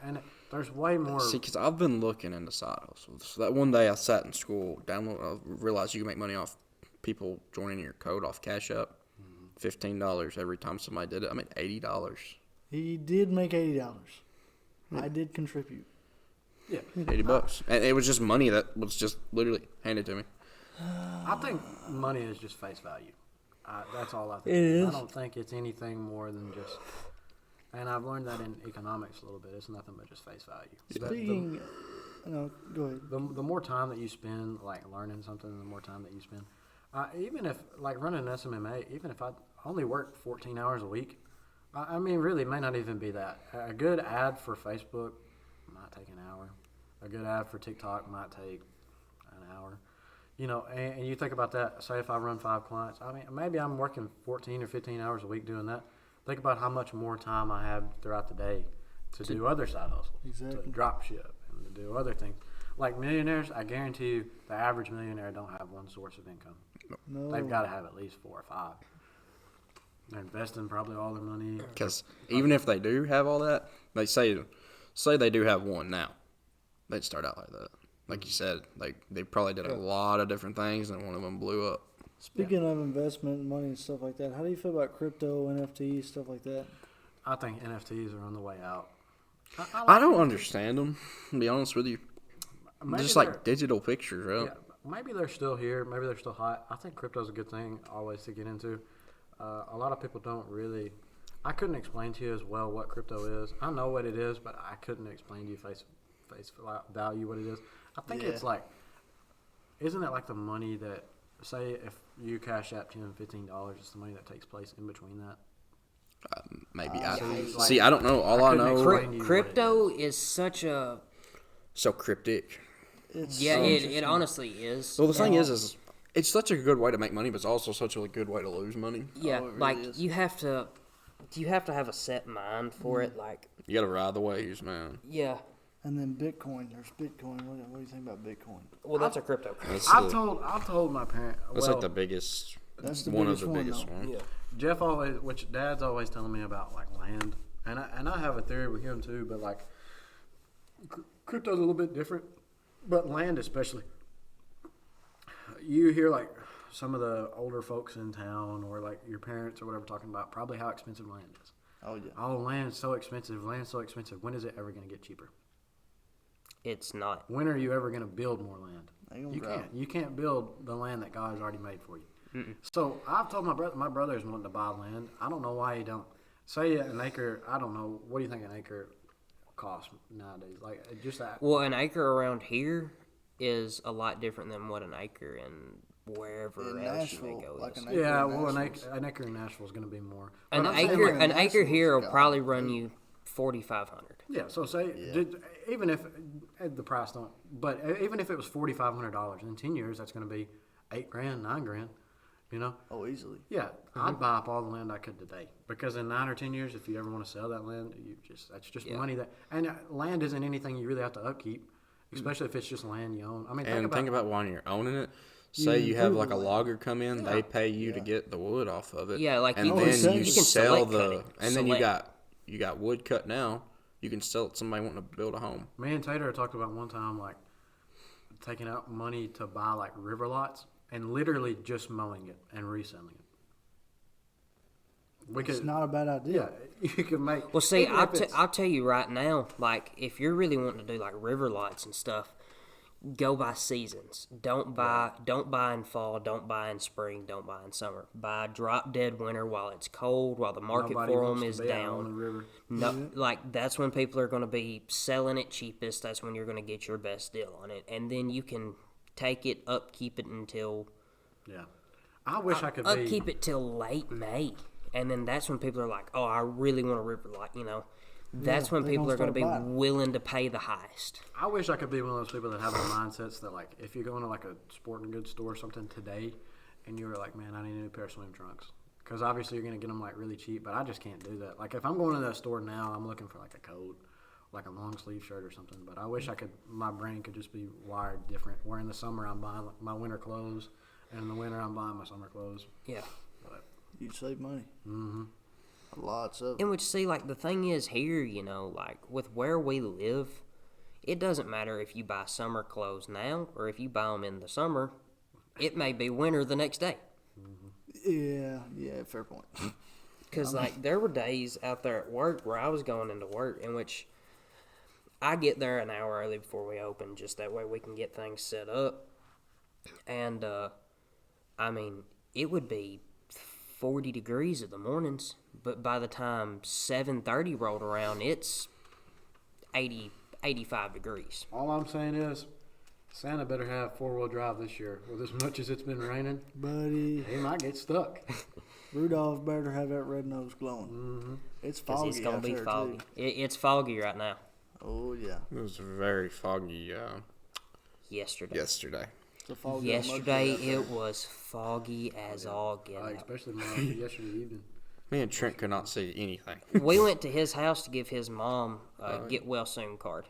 And there's way more. See, because I've been looking into side hustles. So that one day I sat in school, realized you can make money off people joining your code off Cash App. $15 every time somebody did it. I made $80. He did make $80. I did contribute. Yeah, $80, and it was just money that was just literally handed to me. I think money is just face value. That's all I think. It is. I don't think it's anything more than just. And I've learned that in economics a little bit. It's nothing but just face value. Speaking, no, go ahead. The more time that you spend like learning something, the more time that you spend. Even if, like, running an SMMA, even if I only work 14 hours a week, I mean, really, it may not even be that. A good ad for Facebook might take an hour. A good ad for TikTok might take an hour. You know, and you think about that. Say if I run 5 clients, I mean, maybe I'm working 14 or 15 hours a week doing that. Think about how much more time I have throughout the day to do other side hustles, Exactly. to drop ship and to do other things. Like millionaires, I guarantee you, the average millionaire don't have one source of income. No. They've got to have at least 4 or 5. They're investing probably all their money. Because even if they do have all that, they say they do have one now, they'd start out like that. Like you said, like they probably did a lot of different things, and one of them blew up. Speaking of investment money and stuff like that, how do you feel about crypto, NFT, stuff like that? I think NFTs are on the way out. I don't understand them, to be honest with you. Maybe Just they're- like digital pictures, right? Yeah, maybe they're still here. Maybe they're still hot. I think crypto's a good thing always to get into. A lot of people don't really. I couldn't explain to you as well what crypto is. I know what it is, but I couldn't explain to you face value what it is. I think it's like, isn't it like the money that, say, if you cash out $10-15, it's the money that takes place in between that? Maybe. see, I don't know. All I couldn't know, explain to you what Crypto it is such a so cryptic. It's yeah. so It interesting. honestly is. Well, the thing is it's such a good way to make money, but it's also such a good way to lose money. Yeah, Oh, it really like is. you have to have a set mind for it. Like, You got to ride the waves, man. yeah. And then Bitcoin. There's Bitcoin. What do you think about Bitcoin? Well, that's a crypto. I've told my parent. That's well, like the biggest. That's the one of biggest the one, biggest though. ones. Yeah. Jeff always, which Dad's always telling me about like land, and I have a theory with him too, but like crypto's a little bit different, but land especially. You hear like some of the older folks in town, or like your parents or whatever, talking about probably how expensive land is. Oh yeah. Oh, land's so expensive. Land's so expensive. When is it ever going to get cheaper? It's not. When are you ever going to build more land? Ain't gonna You drop. can't. You can't build the land that God has already made for you. So I've told my brother's wanting to buy land. I don't know why he don't. Say an acre. I don't know. What do you think an acre costs nowadays? Like just that. Well, an acre around here is a lot different than what an acre in wherever In else you may Nashville, go like is. an acre Yeah, in well, Nashville's- an acre in Nashville is going to be more. An But I'm saying, acre, like, an acre here will Nashville's probably gone. run you 4,500. yeah. So say even if the price don't, but even if it was $4,500 in 10 years, that's going to be $8,000, $9,000. You know. Oh, easily. Yeah, I'd buy up all the land I could today because in 9 or 10 years, if you ever want to sell that land, that's just money that land isn't anything you really have to upkeep, especially if it's just land you own. I mean, And think about when you're owning it. You Say you have improve like the a land. logger come in, they pay you to get the wood off of it. Yeah, like and you then can- you you can sell select the, cut it. and then you Select. got wood cut now. You can sell it to somebody wanting to build a home. Me and Tater talked about one time like taking out money to buy like river lots and literally just mowing it and reselling it. We It's could, not a bad idea. yeah, you could make. Well, see, even if it's- I'll tell you right now, like, if you're really wanting to do, like, river lots and stuff, go by seasons. Don't buy in fall, don't buy in spring, don't buy in summer. Buy drop dead winter while it's cold, while the market nobody for wants them to is be out on the down. river. No, like, that's when people are going to be selling it cheapest. That's when you're going to get your best deal on it. And then you can take it, upkeep it until... Yeah, I wish I could upkeep be. it till late May, and then that's when people are like, "Oh, I really want a river lot," you know. That's when they people gonna are going to start be buying. willing to pay the highest. I wish I could be one of those people that have the mindsets that like if you go into like a sporting goods store or something today, and you're like, man, I need a new pair of swim trunks, because obviously you're gonna get them like really cheap, but I just can't do that. Like if I'm going to that store now, I'm looking for like a coat, like a long sleeve shirt or something. But I wish I could. My brain could just be wired different. Where in the summer I'm buying my winter clothes, and in the winter I'm buying my summer clothes. Yeah. But You'd save money. Mm-hmm. Lots of. In which, see, like, the thing is here, you know, like, with where we live, it doesn't matter if you buy summer clothes now or if you buy them in the summer. It may be winter the next day. Yeah, fair point. Because, like, there were days out there at work where I was going into work in which I get there an hour early before we open, just that way we can get things set up. And, I mean, it would be 40 degrees in the mornings, but by the time 7:30 rolled around, it's 85 degrees. all I'm saying is, Santa better have 4-wheel drive this year. With as much as it's been raining, Buddy, he might get stuck. Rudolph better have that red nose glowing. Mm-hmm. It's 'Cause foggy it's going out to be there, foggy. too. It's foggy right now. Oh, yeah. It was very foggy Yesterday. yesterday. It's a foggy Yesterday out there. it was foggy as all get out. Especially yesterday evening. Me and Trent could not see anything. We went to his house to give his mom a get well soon card.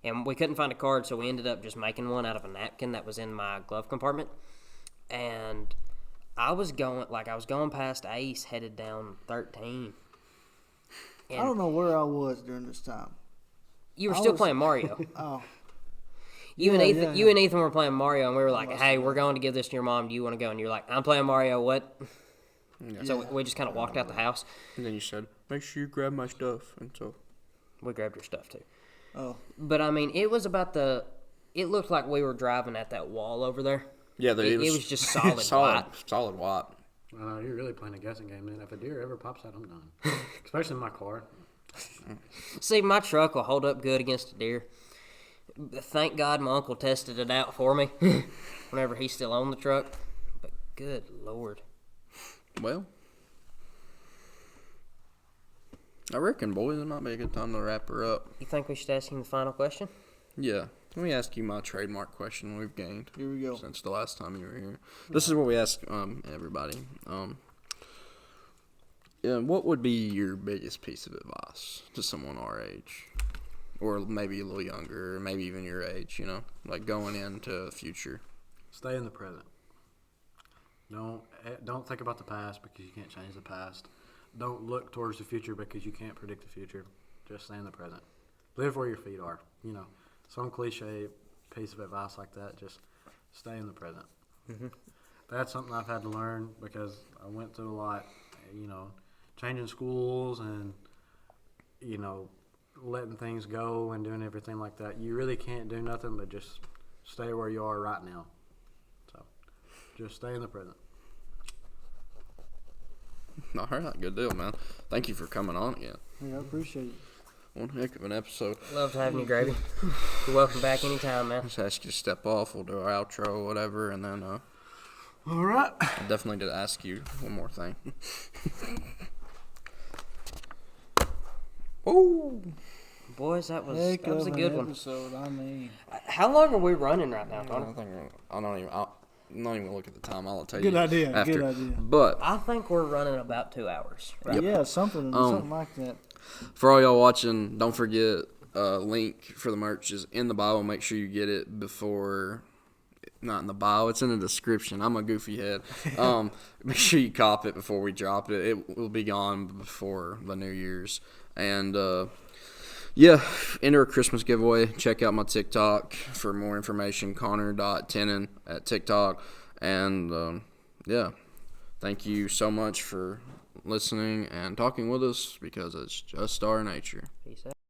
And we couldn't find a card, so we ended up just making one out of a napkin that was in my glove compartment. And I was going past Ace, headed down 13. And I don't know where I was during this time. you were I still was- playing Mario. Oh, You Yeah, and yeah. Ethan were playing Mario, and we were like, Must "Hey, have we're going to give this to your mom. Do you want to go?" And you're like, "I'm playing Mario. What?" So Yeah. we just kind of walked out the house. And then you said, make sure you grab my stuff. And so, We grabbed your stuff too. oh. But I mean, it was about it looked like we were driving at that wall over there. yeah, It was just solid white. Solid white. You're really playing a guessing game, man. If a deer ever pops out, I'm done. Especially in my car. See, my truck will hold up good against a deer. Thank God my uncle tested it out for me whenever he's still on the truck. But good Lord. Well, I reckon, boys, it might be a good time to wrap her up. You think we should ask him the final question? Yeah. Let me ask you my trademark question we've gained Here we go. since the last time you were here. This is what we ask everybody. Yeah, what would be your biggest piece of advice to someone our age? Or maybe a little younger, or maybe even your age, like going into the future. Stay in the present. Don't think about the past because you can't change the past. Don't look towards the future because you can't predict the future. Just stay in the present. Live where your feet are. Some cliche piece of advice like that. Just stay in the present. Mm-hmm. That's something I've had to learn because I went through a lot. Changing schools and letting things go and doing everything like that. You really can't do nothing but just stay where you are right now. So, just stay in the present. All right, good deal, man. Thank you for coming on again. Yeah, I appreciate it. One heck of an episode. Loved having you, Gravy. You're welcome back anytime, man. Just ask you to step off. We'll do our outro, whatever, and then All right. I definitely did ask you one more thing. Oh, Boys, that was Heck a of good an one. episode, I mean. How long are we running right now, I Connor? think I'm not even gonna look at the time. I'll tell Good you. idea, After. good idea. But I think we're running about 2 hours. Right? Yeah, something like that. for all y'all watching, don't forget link for the merch is in the bio. Make sure you get it before. Not in the bio. It's in the description. I'm a goofy head. Make sure you cop it before we drop it. It will be gone before the New Year's. And yeah, enter a Christmas giveaway. Check out my TikTok for more information. Connor.Tenon at TikTok. And yeah, thank you so much for listening and talking with us because it's just our nature. Peace out.